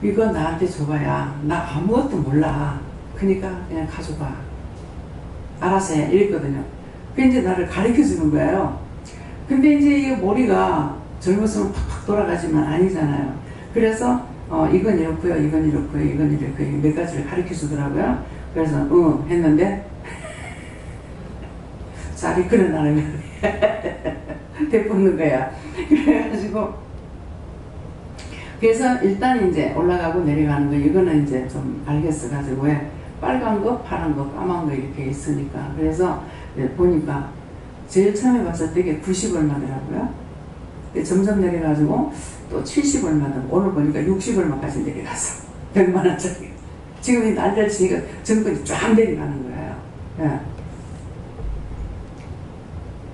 이거 나한테 줘봐야 나 아무것도 몰라. 그러니까 그냥 가져봐. 알아서 해. 이랬거든요. 그 이제 나를 가르쳐 주는 거예요. 근데 이제 이 머리가 젊었으면 팍팍 돌아가지만 아니잖아요. 그래서 이건 이렇고요, 이건 이렇고요, 이건 이렇고요, 몇 가지를 가르쳐 주더라고요. 그래서 했는데 쌀이 그런 나름이면 대붙는 거야. 그래가지고 그래서 일단 이제 올라가고 내려가는 거 이거는 이제 좀 알겠어 가지고 왜 빨간 거, 파란 거, 까만 거 이렇게 있으니까. 그래서 보니까 제일 처음에 봤을 때 90 얼마더라고요. 점점 내려가지고 또 70 얼마더라고. 오늘 보니까 60 얼마까지 내려갔어. 100만 원짜리. 지금 이 날짜를 치니까 정권이 쫙 내려가는 거예요. 예.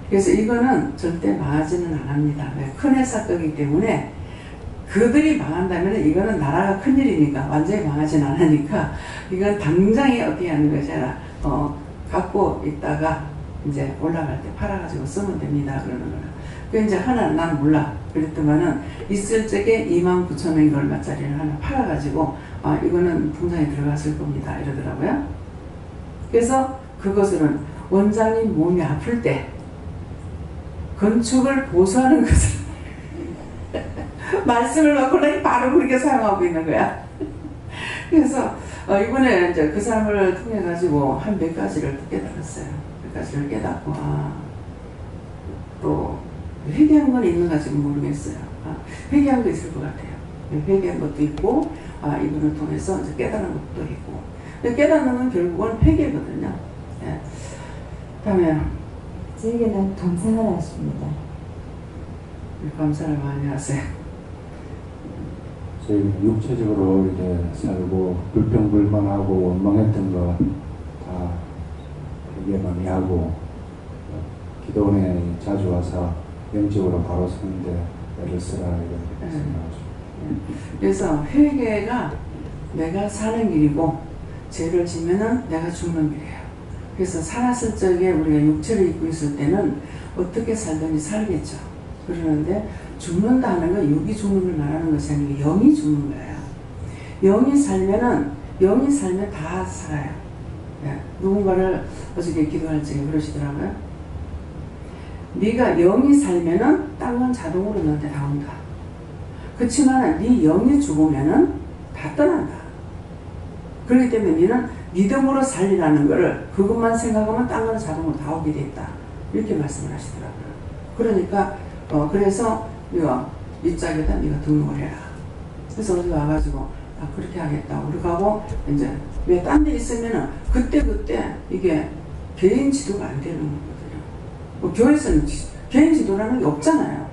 그래서 이거는 절대 망하지는 않습니다. 큰 회사 거기 때문에 그들이 망한다면 이거는 나라가 큰일이니까 완전히 망하지는 않으니까 이건 당장에 어떻게 하는 것이 아니라 갖고 있다가 이제 올라갈 때 팔아가지고 쓰면 됩니다. 그러는 거예요. 그 이제 하나 난 몰라. 그랬더만은 있을 적에 29,000원인가 얼마짜리를 하나 팔아가지고 이거는 통장에 들어갔을 겁니다. 이러더라고요. 그래서 그것은 원장님 몸이 아플 때 건축을 보수하는 것을 말씀을 놓고 바로 그렇게 사용하고 있는 거야. 그래서 이번에 이제 그 사람을 통해 가지고 한 몇 가지를 깨달았어요. 몇 가지를 깨닫고 또 회개한 건 있는가 지금 모르겠어요. 회개한 거 있을 것 같아요. 회개한 것도 있고 이분을 통해서 이제 깨달은 것도 있고. 깨닫는 건 결국은 회개거든요. 예. 다음에 저에게는 감사를 하십니다. 감사를 많이 하세요. 저희는 육체적으로 이제 살고 불평불만하고 원망했던 거 다 회개 많이 하고 기도원에 자주 와서 영적으로 바로 서는데 애를 쓰라 이렇게 생각하죠. 그래서 회개가 내가 사는 길이고 죄를 지면은 내가 죽는 길이에요. 그래서 살았을 적에 우리가 육체를 입고 있을 때는 어떻게 살든지 살겠죠. 그러는데 죽는다 하는 건 육이 죽는 걸 말하는 것이 아니고 영이 죽는 거예요. 영이 살면 다 살아요. 예. 누군가를 어저께 기도할 적에 그러시더라고요. 네가 영이 살면은 땅은 자동으로 너한테 나온다. 그렇지만 네 영이 죽으면은 다 떠난다. 그렇기 때문에 너는 믿음으로 살리라는 거를 그것만 생각하면 땅은 자동으로 다 오게 됐다. 이렇게 말씀을 하시더라고요. 그러니까 그래서 네가 이 짝에다 네가 등록을 해라. 그래서 어디 와가지고 그렇게 하겠다. 우리가 하고 이제 왜 딴 데 있으면은 그때 이게 개인 지도가 안 되는 거거든요. 교회에서는 개인 지도라는 게 없잖아요.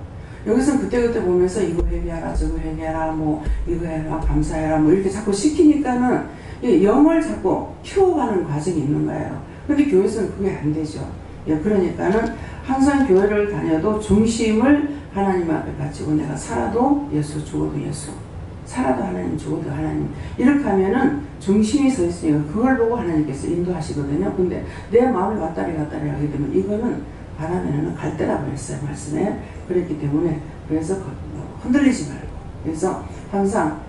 여기서는 그때 보면서 이거 회개하라 저거 회개하라 뭐 이거 해라 감사해라 뭐 이렇게 자꾸 시키니까는 영을 자꾸 키워가는 과정이 있는 거예요. 근데 교회에서는 그게 안 되죠. 예, 그러니까는 항상 교회를 다녀도 중심을 하나님 앞에 바치고 내가 살아도 예수 죽어도 예수 살아도 하나님 죽어도 하나님 이렇게 하면은 중심이 서 있으니까 그걸 보고 하나님께서 인도하시거든요. 근데 내 마음이 왔다리 갔다리 하게 되면 이거는 바람에는 갈대라고 했어요. 말씀에. 그랬기 때문에 그래서 흔들리지 말고 그래서 항상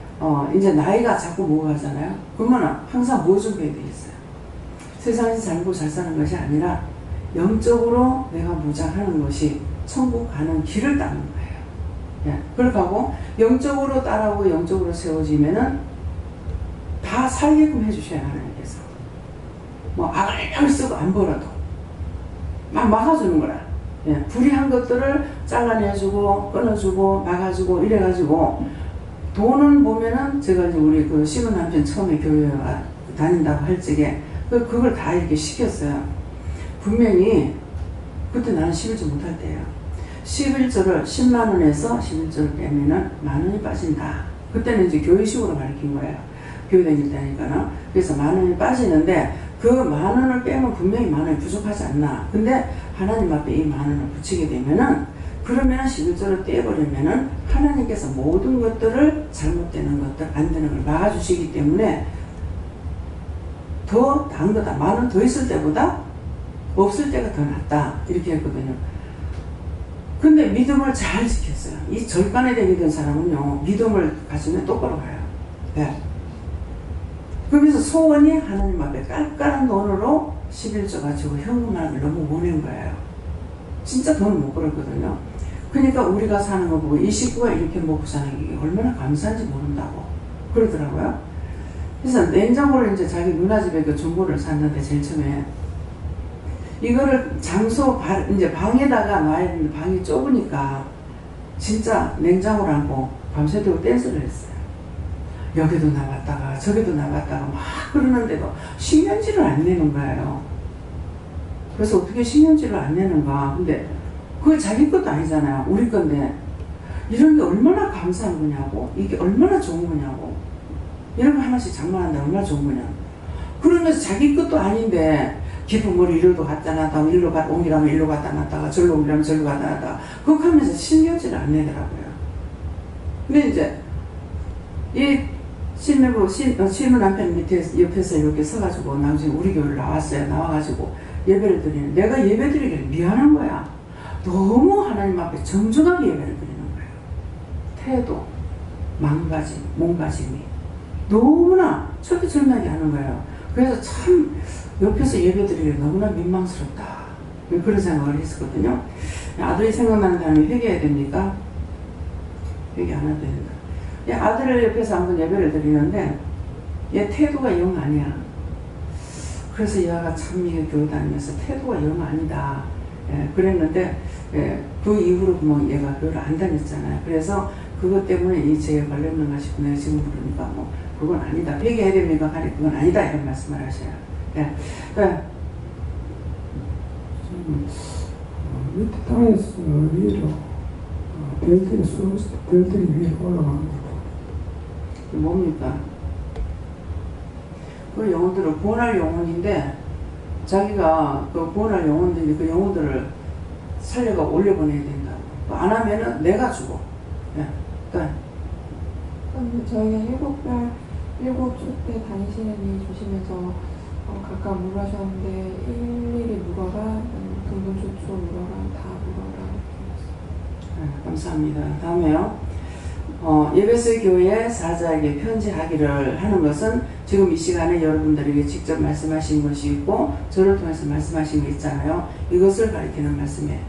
이제 나이가 자꾸 먹어가잖아요. 그러면 항상 뭐 준비해야 되겠어요? 세상에서 살고 잘 사는 것이 아니라 영적으로 내가 무장하는 것이 천국 가는 길을 따는 거예요. 예, 그렇게 하고 영적으로 따라오고 영적으로 세워지면은 다 살게끔 해주셔야 하나님께서 뭐 아글아글 쓰고 안 벌어도 막 막아주는 거라. 예, 불의한 것들을 잘라내주고 끊어주고 막아주고 이래가지고 돈은 보면은 제가 이제 우리 그 신혼 남편 처음에 교회 다닌다고 할 적에 그걸 다 이렇게 시켰어요. 분명히 그때 나는 11조 못할 때예요. 11조를 10만원에서 11조를 빼면은 만원이 빠진다. 그때는 이제 교회식으로 가르친 거예요. 교회 다닐 때니까는. 그래서 만원이 빠지는데 그 만원을 빼면 분명히 만원이 부족하지 않나. 근데 하나님 앞에 이 만원을 붙이게 되면은 그러면은 11조를 떼버리면은 하나님께서 모든 것들을 잘못되는 것들 안 되는 걸 막아주시기 때문에 더 나은 거다. 만원 더 있을 때보다 없을 때가 더 낫다. 이렇게 했거든요. 근데 믿음을 잘 지켰어요. 이 절간에 되던 사람은요, 믿음을 가지면 똑바로 가요. 네. 그러면서 소원이 하나님 앞에 깔깔한 돈으로 11조 가지고 현금을 너무 원한 거예요. 진짜 돈을 못 벌었거든요. 그러니까 우리가 사는 거 보고 이 식구가 이렇게 먹고 사는 게 얼마나 감사한지 모른다고 그러더라고요. 그래서 냉장고를 이제 자기 누나 집에 그 중고를 샀는데 제일 처음에 이거를 장소 이제 방에다가 놔야 되는데 방이 좁으니까 진짜 냉장고를 안고 밤새도록 댄스를 했어요. 여기도 나갔다가 저기도 나갔다가 막 그러는데도 신경질을 안 내는 거예요. 그래서 어떻게 신경질을 안 내는가. 근데 그게 자기 것도 아니잖아요. 우리 건데 이런 게 얼마나 감사한 거냐고. 이게 얼마나 좋은 거냐고. 이런 거 하나씩 장만한다 얼마나 좋은 거냐. 그러면서 자기 것도 아닌데 깊은 머리 이리로 갖다 놨다가 일로 옮기라면 일로 갖다 놨다가 절로 옮기라면 절로 갖다 놨다가 그거 하면서 신경질을 안 내더라고요. 근데 이제 이 신부 남편 밑에 옆에서 이렇게 서가지고 나중에 우리 교회를 나왔어요. 나와가지고 예배를 드리는 내가 예배 드리기를 미안한 거야. 너무 하나님 앞에 정중하게 예배를 드리는 거예요. 태도, 마음가짐, 몸가짐이 너무나 철두철미하게 하는 거예요. 그래서 참 옆에서 예배 드리기 너무나 민망스럽다. 그런 생각을 했었거든요. 아들이 생각나는 사람이 회개해야 됩니까? 회개 안 해도 된다. 아들을 옆에서 한번 예배를 드리는데 얘 태도가 영 아니야. 그래서 얘가 참 이게 교회 다니면서 태도가 영 아니다. 그랬는데 그 이후로 뭐 얘가 교회를 안 다녔잖아요. 그래서 그것 때문에 이 죄에 걸렸는가 싶고 내가 지금 부르니까 뭐 그건 아니다. 회개해야 됩니까? 아니 그건 아니다. 이런 말씀을 하셔요. 밑에 땅에서 위로 별들이 쏘면서 별들이 위로 올라가는 거. 뭡니까? 그 영혼들은 구원할 영혼인데 자기가 그 구원할 영혼들이 그 영혼들을 살려가 올려보내야 된다고. 안 하면은 내가 죽어. 저희가 7주 때 다니시는 일 주시면서 각각 물으셨는데 일일이 물어라, 등등조초 물어라, 다 물어라 이렇게 네, 감사합니다. 다음에요. 에베소 교회 사자에게 편지하기를 하는 것은 지금 이 시간에 여러분들에게 직접 말씀하신 것이 있고 저를 통해서 말씀하신 게 있잖아요. 이것을 가리키는 말씀에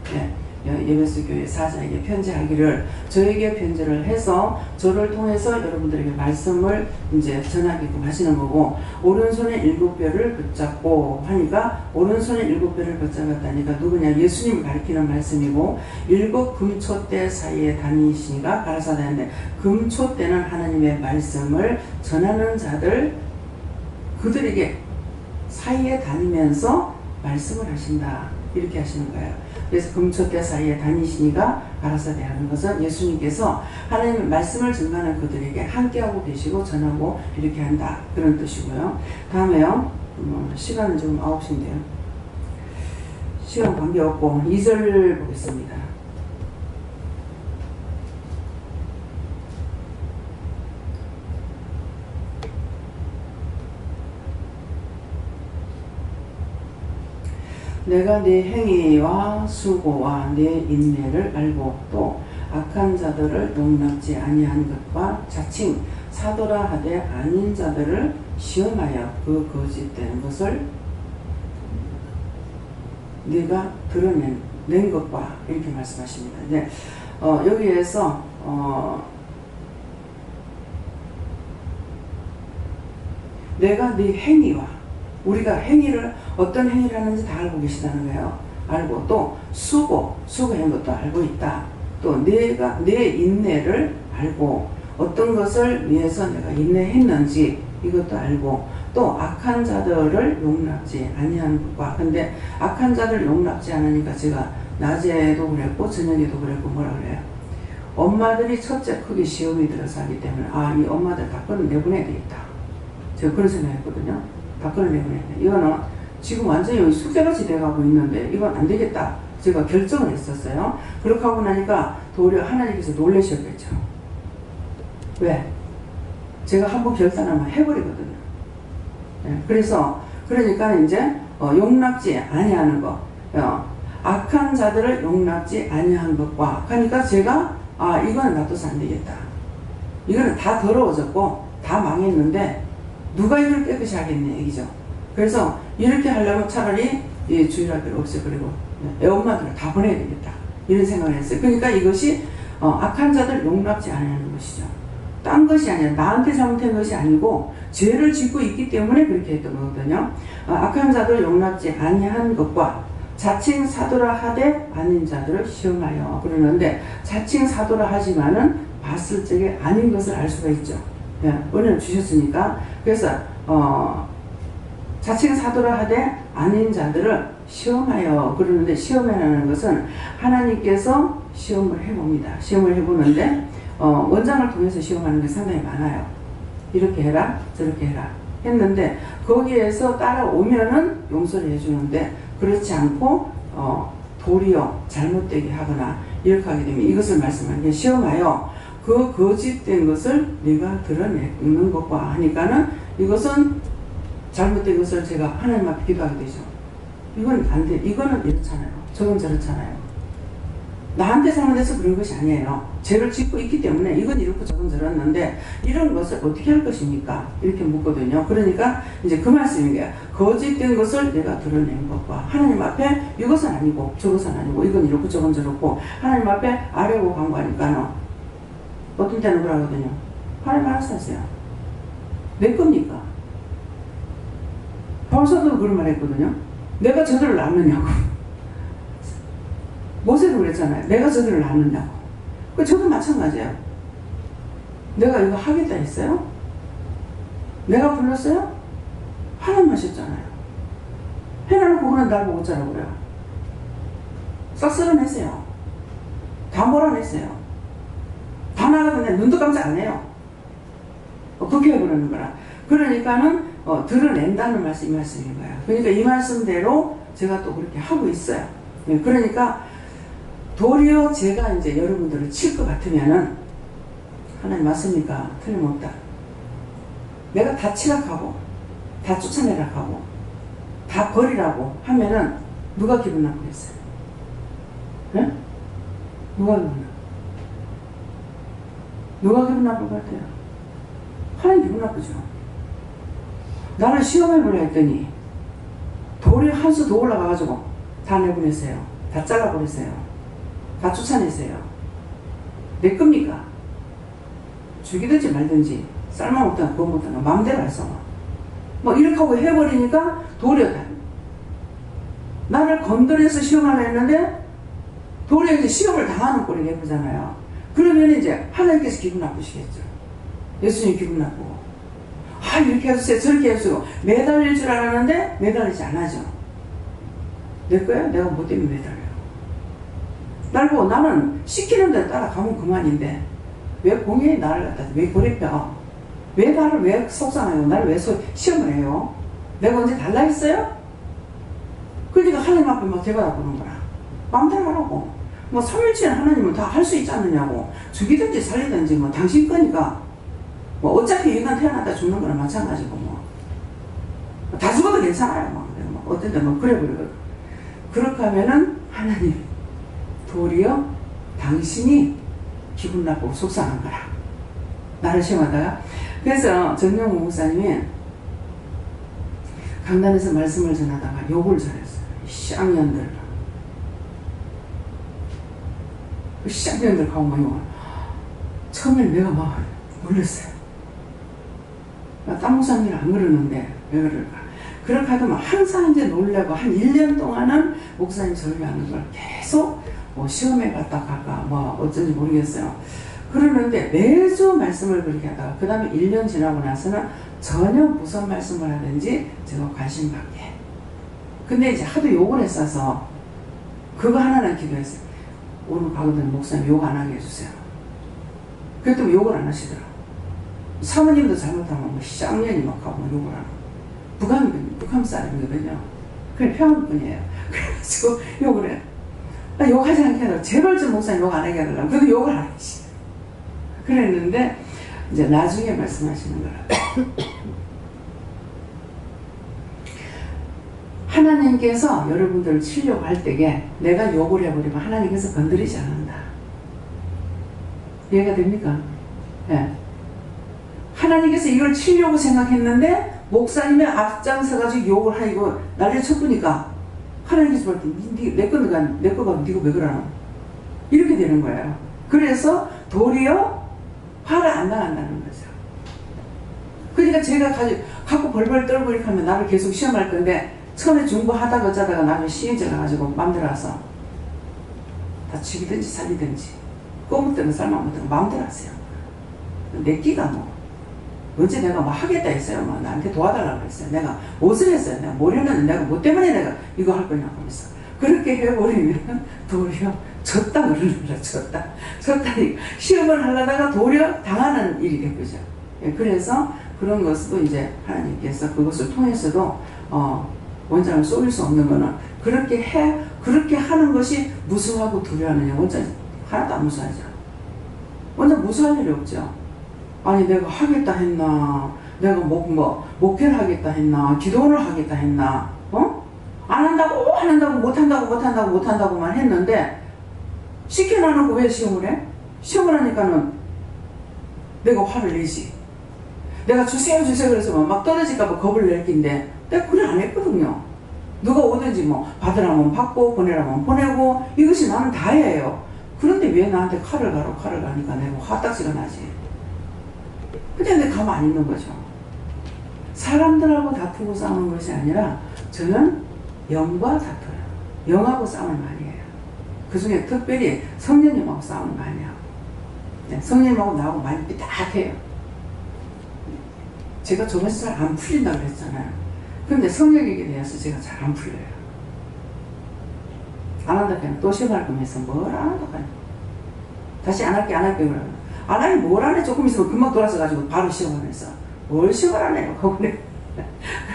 에베소 교회 사자에게 편지하기를 저에게 편지를 해서 저를 통해서 여러분들에게 말씀을 이제 전하게끔 하시는 거고, 오른손에 7뼈를 붙잡고 하니까 오른손에 7뼈를 붙잡았다니까 누구냐? 예수님을 가리키는 말씀이고, 7 금초대 사이에 다니시니까 가라사대인데, 금초대는 하나님의 말씀을 전하는 자들, 그들에게 사이에 다니면서 말씀을 하신다, 이렇게 하시는 거예요. 그래서 금초대 사이에 다니시니가 가라사대 하는 것은 예수님께서 하나님의 말씀을 전하는 그들에게 함께하고 계시고 전하고 이렇게 한다, 그런 뜻이고요. 다음에요. 시간은 지금 9시인데요. 시간 관계없고 2절 보겠습니다. 내가 네 행위와 수고와 네 인내를 알고 또 악한 자들을 용납지 아니한 것과 자칭 사도라 하되 아닌 자들을 시험하여 그 거짓된 것을 네가 드러낸 것과, 이렇게 말씀하십니다. 네, 여기에서 내가 네 행위와, 우리가 행위를 어떤 행위를 하는지 다 알고 계시다는 거예요. 알고 또 수고한 것도 알고 있다. 또 내가 내 인내를 알고 어떤 것을 위해서 내가 인내했는지 이것도 알고, 또 악한 자들을 용납지 아니하는 것과. 근데 악한 자들을 용납지 않으니까 제가 낮에도 그랬고 저녁에도 그랬고 뭐라 그래요? 엄마들이 첫째 크게 시험이 들어서 하기 때문에 이 엄마들 다 끌어내보내야 되겠다, 제가 그런 생각했거든요. 다 끌어내보내야 돼. 이거는 지금 완전히 숙제같이 돼가고 있는데 이건 안 되겠다, 제가 결정을 했었어요. 그렇게 하고 나니까 도리어 하나님께서 놀라셨겠죠. 왜? 제가 한번 결단하면 해버리거든요. 네, 그러니까 이제 용납지 아니하는 것, 악한 자들을 용납지 아니한 것과 하니까 제가 이건 놔둬서 안 되겠다. 이거는 다 더러워졌고 다 망했는데 누가 이걸 깨끗이 하겠냐 얘기죠. 그래서 이렇게 하려면 차라리 주일학교를 없애버리고 애엄마들을 다 보내야 되겠다, 이런 생각을 했어요. 그러니까 이것이 악한 자들 용납지 않는 것이죠. 딴 것이 아니라 나한테 잘못한 것이 아니고 죄를 짓고 있기 때문에 그렇게 했던 거거든요. 악한 자들 용납지 아니한 것과 자칭 사도라 하되 아닌 자들을 시험하여, 그러는데 자칭 사도라 하지만은 봤을 적에 아닌 것을 알 수가 있죠. 은혜를 주셨으니까. 그래서 자칭 사도라 하되 아닌 자들을 시험하여, 그러는데 시험이라는 것은 하나님께서 시험을 해봅니다. 시험을 해보는데 원장을 통해서 시험하는 게 상당히 많아요. 이렇게 해라 저렇게 해라 했는데 거기에서 따라오면은 용서를 해주는데, 그렇지 않고 도리어 잘못되게 하거나 이렇게 하게 되면 이것을 말씀하는 게 시험하여 그 거짓된 것을 네가 드러내는 것과 하니까는 이것은 잘못된 것을 제가 하나님 앞에 기도하게 되죠. 이건 안 돼. 이거는 이렇잖아요. 저건 저렇잖아요. 나한테 잘못해서 그런 것이 아니에요. 죄를 짓고 있기 때문에 이건 이렇고 저건 저렇는데 이런 것을 어떻게 할 것입니까? 이렇게 묻거든요. 그러니까 이제 그 말씀이에요. 거짓된 것을 내가 드러낸 것과 하나님 앞에 이것은 아니고 저것은 아니고 이건 이렇고 저건 저렇고 하나님 앞에 아래고 간과하니까는 어떤 때는 그러거든요. 하나님 알아서 하세요. 내 겁니까? 바울사도도 그런 말 했거든요. 내가 저들을 낳느냐고. 모세도 그랬잖아요. 내가 저들을 낳느냐고. 저도 마찬가지예요. 내가 이거 하겠다 했어요? 내가 불렀어요? 하나님 하셨잖아요. 해놓고 그런 날 보고 어쩌라고요. 싹 쓸어내세요. 다 몰아내세요. 다 나가는데 눈도 깜짝 안 해요. 그렇게 해버리는 거라. 그러니까는 드러낸다는 말씀이 말씀인 거예요. 그러니까 이 말씀대로 제가 또 그렇게 하고 있어요. 그러니까 도리어 제가 이제 여러분들을 칠 것 같으면은 하나님 맞습니까? 틀림없다. 내가 다 치락하고 다 쫓아내락하고 다 버리라고 하면은 누가 기분 나쁘겠어요? 네? 누가 기분 나쁠 것 같아요? 하나님 기분 나쁘죠. 나를 시험해보려 했더니 돌이 한 수 더 올라가가지고 다 내보냈어요. 다 잘라버렸어요. 다 쫓아냈어요. 내 겁니까? 죽이든지 말든지 쌀만 먹든 구워 먹든 마음대로 했어. 뭐 이렇게 하고 해버리니까 돌이 나를 건드려서 시험하려 했는데 돌이 이제 시험을 당하는 꼴이 내보잖아요. 그러면 이제 하나님께서 기분 나쁘시겠죠. 예수님 기분 나쁘고 이렇게 해주세요 저렇게 해주세요 매달릴 줄 알았는데 매달리지 않아죠. 내 거야? 내가 뭐 때문에 매달려요? 날 보고 나는 시키는 대로 따라가면 그만인데 왜 공연히 나를 갖다 왜 고립혀? 왜 나를 왜 속상해요? 나를 왜 시험을 해요? 내가 언제 달라 했어요? 그러니까 하나님 앞에 막 대받아 보는 거야. 마음대로 하라고. 뭐 삼일째 하나님은 다 할 수 있지 않느냐고. 죽이든지 살리든지 뭐 당신 거니까. 뭐 어차피 인간 태어났다 죽는 거랑 마찬가지고 뭐. 다 죽어도 괜찮아요. 뭐 어떤 데 뭐 그래 버리거든. 그렇게 하면은 하나님 도리어 당신이 기분 나쁘고 속상한 거라. 나를 시험하다가. 그래서 정명호 목사님이 강단에서 말씀을 전하다가 욕을 전했어요. 쌍년들. 그 쌍년들 가고 막 욕을. 처음에 내가 막 놀랐어요. 딴 목사님은 안 그러는데 왜 그럴까? 그렇게 하더만 항상 이제 놀래고 한 1년 동안은 목사님 설교하는 걸 계속 뭐 시험에 갔다 갈까 뭐 어쩐지 모르겠어요. 그러는데 매주 말씀을 그렇게 하다가 그 다음에 1년 지나고 나서는 전혀 무슨 말씀을 하든지 제가 관심 받게. 근데 이제 하도 욕을 했어서 그거 하나는 기도했어요. 오늘 가거든 목사님 욕 안 하게 해주세요. 그랬더니 욕을 안 하시더라고요. 사모님도 잘못하면 뭐 쌍년이 막 하고 욕을 하고 북한 사람이거든요. 그냥 평안뿐이에요. 그래가지고 욕을 해. 욕하지 않게 하더라고. 제발 좀 목사님 욕 안 하게 하더라고. 그래도 욕을 안 하시. 그랬는데 이제 나중에 말씀하시는 거라. 하나님께서 여러분들을 치려고 할 때에 내가 욕을 해버리면 하나님께서 건드리지 않는다. 이해가 됩니까? 네. 하나님께서 이걸 치려고 생각했는데 목사님의 앞장서가지고 욕을 하고 난리를 쳤으니까 하나님께서 볼 때 내 거가 네가 왜 그러나? 이렇게 되는 거예요. 그래서 도리어 화를 안 나간다는 거죠. 그러니까 제가 갖고 벌벌 떨고 이렇게 하면 나를 계속 시험할 건데 처음에 중보하다가 어쩌다가 나중에 시행자 가가지고 맘대로 와서 다 죽이든지 살리든지 꼬먹든 삶아먹든 마음대로 하세요. 내 끼가 뭐 언제 내가 뭐 하겠다 했어요. 뭐 나한테 도와달라고 했어요. 내가 무엇을 했어요. 내가 뭐려면 내가 뭐 때문에 내가 이거 할 거냐고 하면서 그렇게 해버리면 도리어 졌다 그러는 거라. 졌다니까 시험을 하려다가 도리어 당하는 일이 된 거죠. 예, 그래서 그런 것도 이제 하나님께서 그것을 통해서도 원장을 쏘일 수 없는 거는 그렇게 하는 것이 무서워하고 두려워하느냐. 원장 하나도 안 무서워하죠. 원장 무서워할 일이 없죠. 아니 내가 하겠다 했나, 내가 목회를 하겠다 했나, 기도를 하겠다 했나, 안 한다고 못한다고만 했는데 시켜놔놓고 왜 시험을 해? 시험을 하니까는 내가 화를 내지. 내가 주세요 그래서 막 떨어질까봐 겁을 낼 낀데 내가 그래 안 했거든요. 누가 오든지 뭐 받으라면 받고 보내라면 보내고 이것이 나는 다예요. 그런데 왜 나한테 칼을 가니까 내가 화딱지가 나지. 근데 내 가만 안 있는 거죠. 사람들하고 다투고 싸우는 것이 아니라 저는 영과 다투어요. 영하고 싸움을 많이 해요. 그 중에 특별히 성령님하고 싸우는 거 아니야. 네, 성령님하고 나하고 많이 삐딱해요. 제가 저번에 잘 안 풀린다고 그랬잖아요. 근데 성령에게 대해서 제가 잘 안 풀려요. 안 한다 그냥 또 시험할 거면서 뭘 안 한다 그냥. 다시 안 할게 그러면. 안 하니 뭘 안 해? 조금 있으면 금방 돌아서가지고 바로 시험하면서 뭘 시험을 안 해요?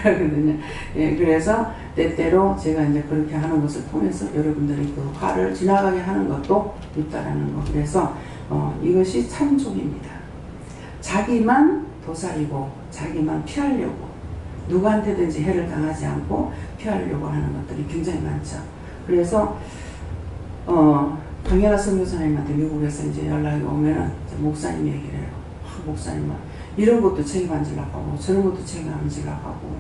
그러거든요. 예, 그래서 때때로 제가 이제 그렇게 하는 것을 통해서 여러분들이 그 화를 지나가게 하는 것도 있다라는 거. 그래서 이것이 참종입니다. 자기만 도살이고 자기만 피하려고 누구한테든지 해를 당하지 않고 피하려고 하는 것들이 굉장히 많죠. 그래서 강연아 선교사님한테 미국에서 이제 연락이 오면은 목사님 얘기를 해요. 목사님은 이런 것도 책임지려고 하고 저런 것도 책임지려고 하고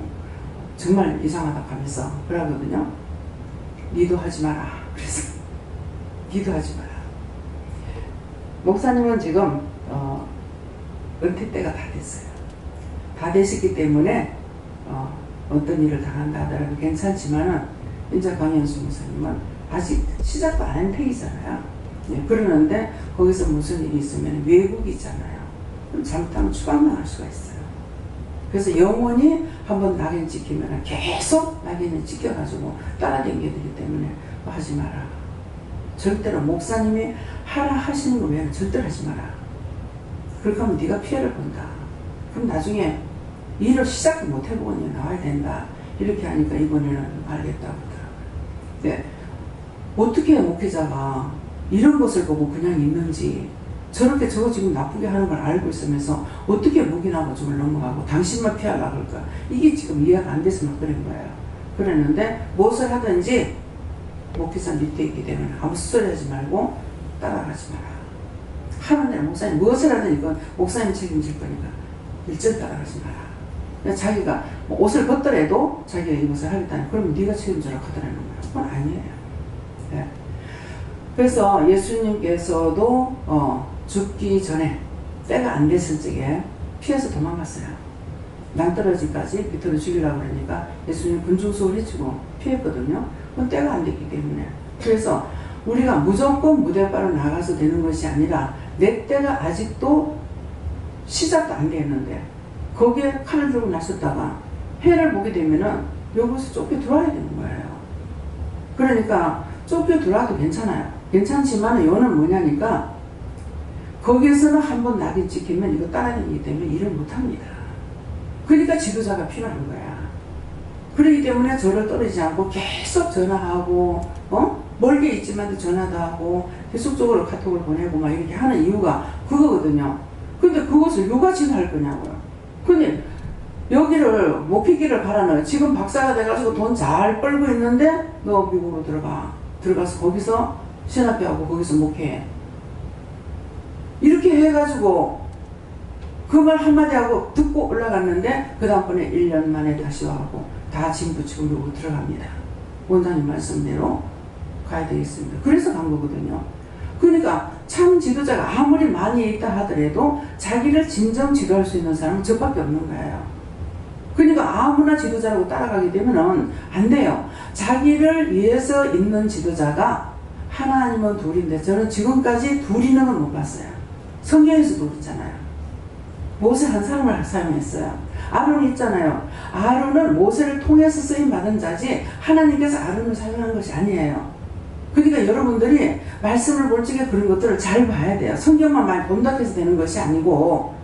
정말 이상하다 하면서 그러거든요. 니도 하지 마라. 그래서 니도 하지 마라. 목사님은 지금 은퇴 때가 다 됐어요. 다 되셨기 때문에 어떤 일을 당한다 하더라도 괜찮지만은 인자 강현수 목사님은 아직 시작도 안 한 택이잖아요. 예, 그러는데 거기서 무슨 일이 있으면 외국이잖아요. 그럼 잘못하면 추방당할 수가 있어요. 그래서 영원히 한번 낙인 찍히면 계속 낙인을 찍혀가지고 따라다니기 때문에 하지 마라. 절대로 목사님이 하라 하시는 거 외에는 절대로 하지 마라. 그렇게 하면 네가 피해를 본다. 그럼 나중에 일을 시작도 못 해보고 나와야 된다. 이렇게 하니까 이번에는 알겠다고 하더라고요. 네. 어떻게 목회자가 이런 것을 보고 그냥 있는지 저렇게 저거 지금 나쁘게 하는 걸 알고 있으면서 어떻게 묵인하고 저걸 넘어가고 당신만 피하려고 할까? 이게 지금 이해가 안 돼서 막 그런 거예요. 그랬는데 무엇을 하든지 목회자 밑에 있기 때문에 아무 소리 하지 말고 따라가지 마라. 하는 대로 목사님 무엇을 하든 이건 목사님 책임질 거니까 일절 따라가지 마라. 자기가 옷을 벗더라도 자기가 이것을 하겠다니 그러면 네가 책임져라 하더라는 거예요. 그건 아니에요. 네. 그래서 예수님께서도 죽기 전에 때가 안 됐을 적에 피해서 도망갔어요. 낭떠러지까지 밑으로 죽이려고 그러니까 예수님 군중수를 해주고 피했거든요. 그건 때가 안 됐기 때문에. 그래서 우리가 무조건 무대바로 나가서 되는 것이 아니라 내 때가 아직도 시작도 안 됐는데 거기에 칼을 들고 나섰다가 해를 보게 되면은 여기서 쫓겨 들어와야 되는 거예요. 그러니까 쫓겨 들어와도 괜찮아요. 괜찮지만 이거는 뭐냐니까 거기에서는 한번 낙인 찍히면 이거 따라다니기 때문에 일을 못합니다. 그러니까 지도자가 필요한 거야. 그렇기 때문에 저를 떨어지지 않고 계속 전화하고 멀게 있지만 전화도 하고 계속적으로 카톡을 보내고 막 이렇게 하는 이유가 그거거든요. 근데 그것을 누가 지금 할 거냐고요. 근데 여기를 못 피기를 바라는 지금 박사가 돼가지고 돈 잘 벌고 있는데 너 미국으로 들어가서 거기서 신학교하고 거기서 목회해. 이렇게 해가지고 그 말 한마디 하고 듣고 올라갔는데 그 다음번에 1년 만에 다시 와가고 다 짐 붙이고 미국으로 들어갑니다. 원장님 말씀대로 가야 되겠습니다. 그래서 간 거거든요. 그러니까 참 지도자가 아무리 많이 있다 하더라도 자기를 진정 지도할 수 있는 사람은 저밖에 없는 거예요. 그러니까 아무나 지도자라고 따라가게 되면 안 돼요. 자기를 위해서 있는 지도자가 하나 아니면 둘인데 저는 지금까지 둘 있는 건 못 봤어요. 성경에서도 그렇잖아요. 모세 한 사람을 사용했어요. 아론 있잖아요. 아론은 모세를 통해서 쓰임받은 자지 하나님께서 아론을 사용한 것이 아니에요. 그러니까 여러분들이 말씀을 볼 적에 그런 것들을 잘 봐야 돼요. 성경만 많이 본다고 해서 되는 것이 아니고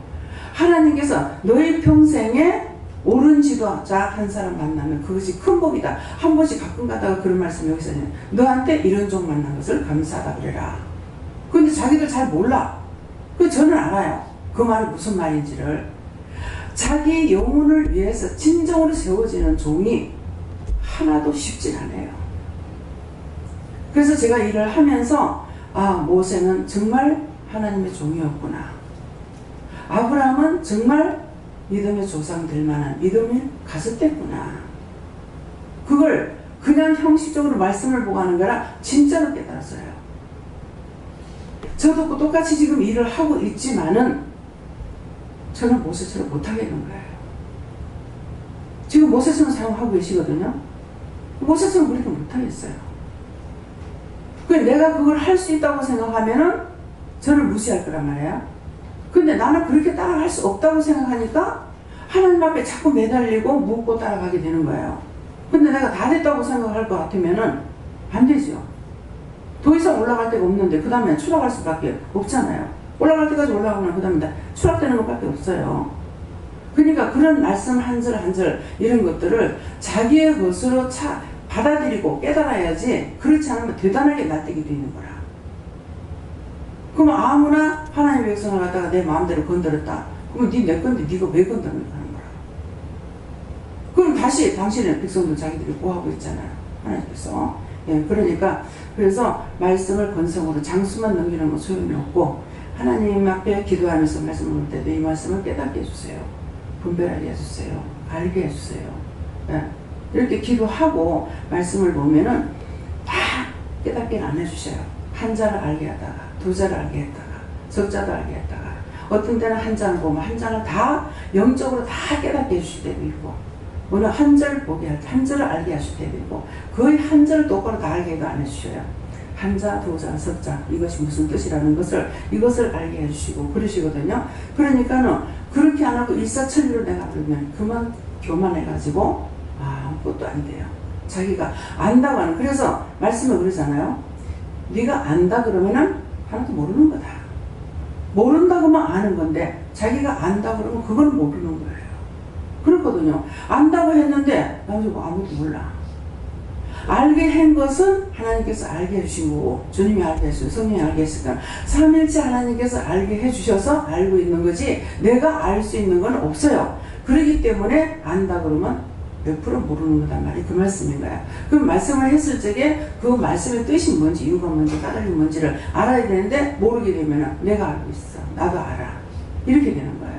하나님께서 너희 평생에 옳은 지도자 한 사람 만나면 그것이 큰 복이다. 한 번씩 가끔 가다가 그런 말씀 여기서 너한테 이런 종 만난 것을 감사하다 그래라. 근데 자기들 잘 몰라. 그 저는 알아요. 그 말이 무슨 말인지를. 자기 영혼을 위해서 진정으로 세워지는 종이 하나도 쉽진 않아요. 그래서 제가 일을 하면서 모세는 정말 하나님의 종이었구나. 아브라함은 정말 믿음의 조상 될 만한 믿음이 가졌댔구나. 그걸 그냥 형식적으로 말씀을 보고 하는 거라 진짜로 깨달았어요. 저도 똑같이 지금 일을 하고 있지만은 저는 모세처럼 못하겠는 거예요. 지금 모세처럼 사용하고 계시거든요. 모세처럼 그렇게 못하겠어요. 내가 그걸 할 수 있다고 생각하면은 저를 무시할 거란 말이에요. 근데 나는 그렇게 따라갈 수 없다고 생각하니까 하나님 앞에 자꾸 매달리고 묻고 따라가게 되는 거예요. 근데 내가 다 됐다고 생각할 것 같으면은 안 되죠. 더 이상 올라갈 데가 없는데 그 다음에 추락할 수밖에 없잖아요. 올라갈 때까지 올라가면 그 다음에 추락되는 것밖에 없어요. 그러니까 그런 말씀 한 절 한 절 이런 것들을 자기의 것으로 받아들이고 깨달아야지. 그렇지 않으면 대단하게 낯뜨게 되는 거라. 그럼 아무나 하나님의 백성을 갖다가 내 마음대로 건드렸다. 그러면 네 내 건데 네가 왜 건드는 거야? 그럼 다시 당신의 백성들 자기들이 구하고 있잖아요. 하나님께서. 예, 그러니까 그래서 말씀을 건성으로 장수만 넘기는 건 소용이 없고 하나님 앞에 기도하면서 말씀을 볼 때도 이 말씀을 깨닫게 해주세요. 분별하게 해주세요. 알게 해주세요. 예, 이렇게 기도하고 말씀을 보면은 다 깨닫게 안 해주셔요. 한자를 알게 하다가 두 자를 알게 했다가 적자도 알게 했다가 어떤 때는 한 장을 보면 한 장을 다 영적으로 다 깨닫게 해주실 때도 있고 어느 한 절 보게 할 때 한 절을 알게 하실 때도 있고 거의 한 절을 똑바로 다 알게 해도 안 해주셔요. 한자, 두자, 석자 이것이 무슨 뜻이라는 것을 이것을 알게 해주시고 그러시거든요. 그러니까는 그렇게 안 하고 일사천리로 내가 그러면 그만 교만해가지고 아무것도 안 돼요. 자기가 안다고 하는 그래서 말씀을 그러잖아요. 네가 안다 그러면은 하나도 모르는 거다. 모른다고만 아는 건데 자기가 안다 그러면 그건 모르는 거예요. 그렇거든요. 안다고 했는데 나도 아무것도 몰라. 알게 한 것은 하나님께서 알게 해주신 거고 주님이 알게 해주시고 성령이 알게 해주시니까 삼일째 하나님께서 알게 해주셔서 알고 있는 거지 내가 알 수 있는 건 없어요. 그렇기 때문에 안다 그러면 100% 모르는 거단 말이 그 말씀인 거야. 그 말씀을 했을 적에 그 말씀의 뜻이 뭔지 이유가 뭔지 까닭이 뭔지를 알아야 되는데 모르게 되면 내가 알고 있어. 나도 알아. 이렇게 되는 거예요.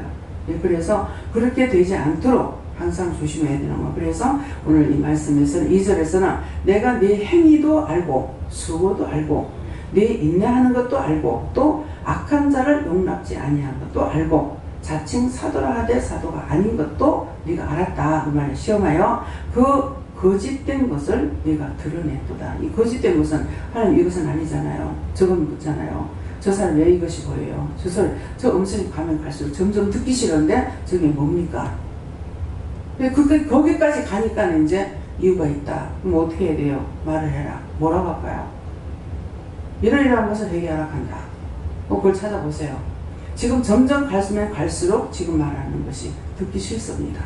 예, 그래서 그렇게 되지 않도록 항상 조심해야 되는 거. 그래서 오늘 이 말씀에서는 2절에서는 내가 네 행위도 알고 수고도 알고 네 인내하는 것도 알고 또 악한 자를 용납지 아니한 것도 알고 자칭 사도라 하되 사도가 아닌 것도 네가 알았다. 그 말을 시험하여 그 거짓된 것을 네가 드러냈도다. 이 거짓된 것은 하나님 이것은 아니잖아요. 저건 묻잖아요. 저 사람 왜 이것이 보여요? 저 음성이 가면 갈수록 점점 듣기 싫은데 저게 뭡니까? 거기까지 가니까 이제 이유가 있다. 그럼 어떻게 해야 돼요? 말을 해라. 뭐라고 할까요? 이러이러한 것을 회개하라 한다. 그걸 찾아보세요. 지금 점점 갈수록 지금 말하는 것이 듣기 싫습니다.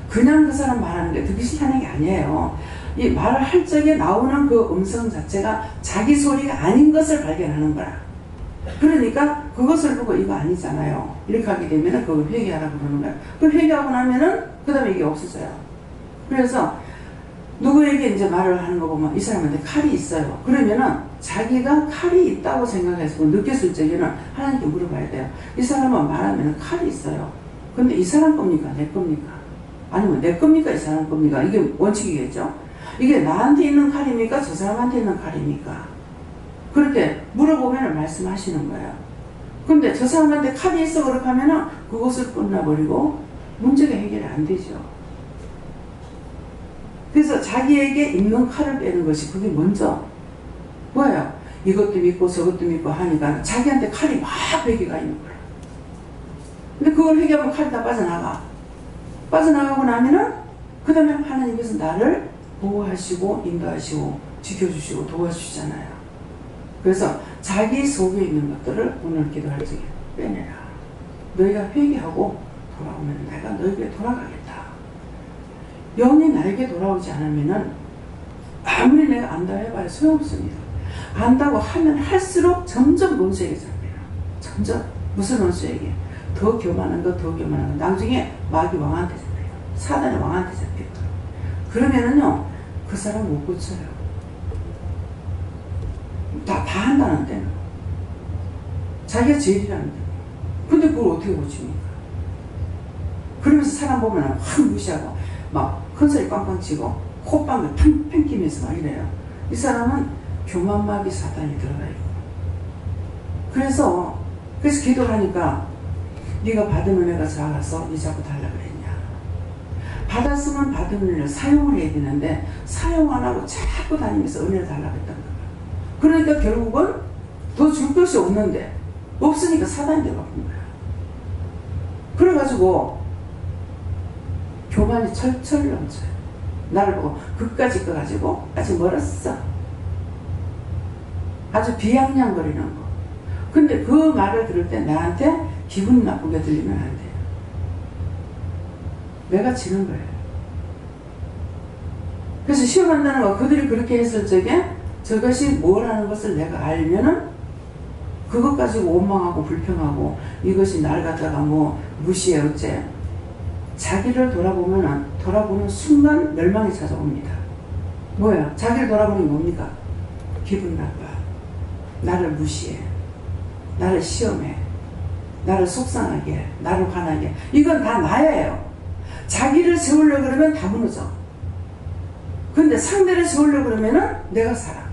그냥 그 사람 말하는 게 듣기 싫다는 게 아니에요. 이 말을 할 적에 나오는 그 음성 자체가 자기 소리가 아닌 것을 발견하는 거라. 그러니까 그것을 보고 이거 아니잖아요. 이렇게 하게 되면 그걸 회개하라고 그러는 거예요. 그 회개하고 나면은 그 다음에 이게 없어져요. 그래서 누구에게 이제 말을 하는 거 보면 이 사람한테 칼이 있어요. 그러면은 자기가 칼이 있다고 생각해서 느꼈을 적에는 하나님께 물어봐야 돼요. 이 사람은 말하면 칼이 있어요. 근데 이 사람 겁니까? 내 겁니까? 아니면 내 겁니까? 이 사람 겁니까? 이게 원칙이겠죠? 이게 나한테 있는 칼입니까? 저 사람한테 있는 칼입니까? 그렇게 물어보면 말씀하시는 거예요. 근데 저 사람한테 칼이 있어 그렇게 하면은 그것을 끝나버리고 문제가 해결이 안 되죠. 그래서 자기에게 있는 칼을 빼는 것이 그게 먼저 뭐예요? 이것도 믿고 저것도 믿고 하니까 자기한테 칼이 막 베개가 있는 거예요. 근데 그걸 회개하면 칼이 다 빠져나가고 나면은 그 다음에 하나님께서 나를 보호하시고 인도하시고 지켜주시고 도와주시잖아요. 그래서 자기 속에 있는 것들을 오늘 기도할 적에 빼내라. 너희가 회개하고 돌아오면 내가 너희에게 돌아가겠다. 영이 나에게 돌아오지 않으면은 아무리 내가 안다 해봐야 소용없습니다. 안다고 하면 할수록 점점 원수에게 잡혀요. 점점 무슨 원수에게? 더 교만한 거, 더 교만한 거. 나중에 마귀 왕한테 잡혀요. 사단의 왕한테 잡혀요. 그러면은요 그 사람 못 고쳐요. 다 한다는데 자기가 제일이라는데 근데 그걸 어떻게 고칩니까? 그러면서 사람 보면 확 무시하고 막 큰소리 꽝꽝 치고 콧방울 팽팽 끼면서 막 이래요. 이 사람은 교만마귀 사단이 들어가 있고 그래서 기도를 하니까 네가 받은 은혜가 작아서 네 자꾸 달라 그랬냐. 받았으면 받은 은혜를 사용을 해야 되는데 사용 안 하고 자꾸 다니면서 은혜를 달라고 했던 거예요. 그러니까 결국은 더 줄 것이 없는데 없으니까 사단이 돼버린 거야. 그래가지고 교만이 철철 넘쳐요. 나를 보고 그까짓 거 가지고 아직 멀었어. 아주 비양냥거리는 거. 근데 그 말을 들을 때 나한테 기분 나쁘게 들리면 안 돼요. 내가 지는 거예요. 그래서 시험한다는 거 그들이 그렇게 했을 적에 저것이 뭐라는 것을 내가 알면은 그것 가지고 원망하고 불평하고 이것이 날 갖다가 뭐 무시해 어째 자기를 돌아보는 순간 멸망이 찾아옵니다. 뭐야? 자기를 돌아보는 게 뭡니까? 기분 나빠. 나를 무시해. 나를 시험해. 나를 속상하게. 나를 화나게. 이건 다 나예요. 자기를 세우려고 그러면 다 무너져. 근데 상대를 세우려고 그러면은 내가 살아.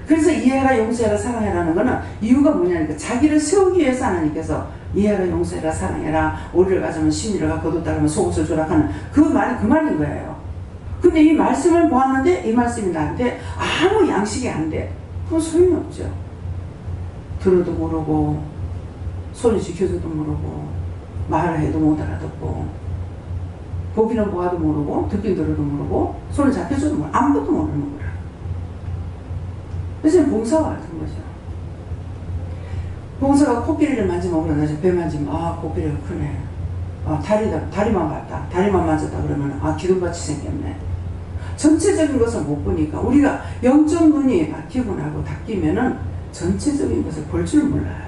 그래서 이해해라, 용서해라, 사랑해라는 거는 이유가 뭐냐니까 자기를 세우기 위해서 하나님께서 이해해라, 용서해라, 사랑해라, 오리를 가져면 심리를 갖고 따르면 속옷을 주라 하는 그 말이 그 말인 거예요. 근데 이 말씀을 보았는데 이 말씀이 나한테 아무 양식이 안 돼. 그건 소용이 없죠. 들어도 모르고 소리 지켜줘도 모르고 말을 해도 못 알아듣고 보기는 보아도 모르고 듣긴 들어도 모르고 손을 잡혀줘도 모르고 아무것도 모르는 거라. 그래서 봉사와 같은 거죠. 봉사가 코끼리를 만지면 그러나 배 만지면 아 코끼리가 크네. 아 다리만 봤다. 다리만 만졌다 그러면 아 기둥같이 생겼네. 전체적인 것을 못 보니까 우리가 영적 눈이 바뀌고 닫히면은 전체적인 것을 볼 줄 몰라요.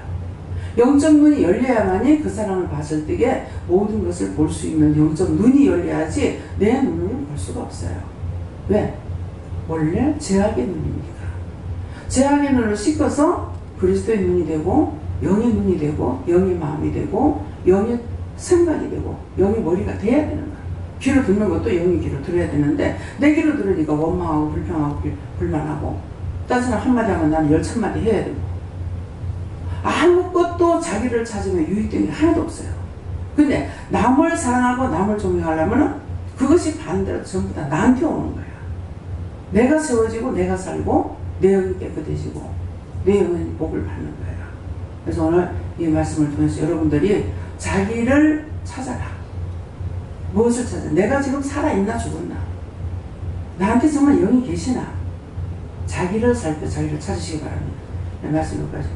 영적 눈이 열려야만이 그 사람을 봤을 때에 모든 것을 볼 수 있는 영적 눈이 열려야지 내 눈을 볼 수가 없어요. 왜? 원래 죄악의 눈이니까. 죄악의 눈을 씻어서 그리스도의 눈이 되고 영의 눈이 되고 영의 마음이 되고 영의 생각이 되고 영의 머리가 돼야 되는 거야. 귀로 듣는 것도 영의 귀로 들어야 되는데 내 귀로 들으니까 원망하고 불평하고 불만하고 따지면 한마디 하면 나는 10,000마디 해야 되고 아무것도 자기를 찾으면 유익된 게 하나도 없어요. 근데 남을 사랑하고 남을 존경하려면 그것이 반대로 전부 다 나한테 오는 거야. 내가 세워지고 내가 살고 내 영이 깨끗해지고 내 영은 복을 받는 거야. 그래서 오늘 이 말씀을 통해서 여러분들이 자기를 찾아라. 무엇을 찾아? 내가 지금 살아있나 죽었나? 나한테 정말 영이 계시나? 자기를 살펴 자기를 찾으시기 바랍니다. 네, 말씀 여기까지.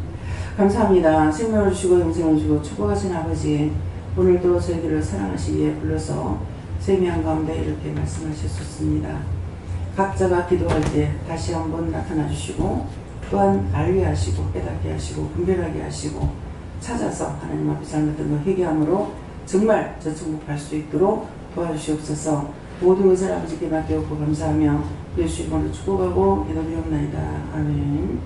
감사합니다. 생명을 주시고 영생을 주시고 축복하신 아버지, 오늘도 저희들을 사랑하시기에 불러서 세미한 가운데 이렇게 말씀하셨습니다. 각자가 기도할 때 다시 한번 나타나 주시고 또한 알게 하시고 깨닫게 하시고 분별하게 하시고 찾아서 하나님 앞에 잘못된 걸 회개함으로 정말 저 천국 갈 수 있도록 도와주시옵소서. 모든 것을 아버지께 맡겨오고 감사하며 예수 이름으로 축복하고 기도드리옵나이다. 아멘.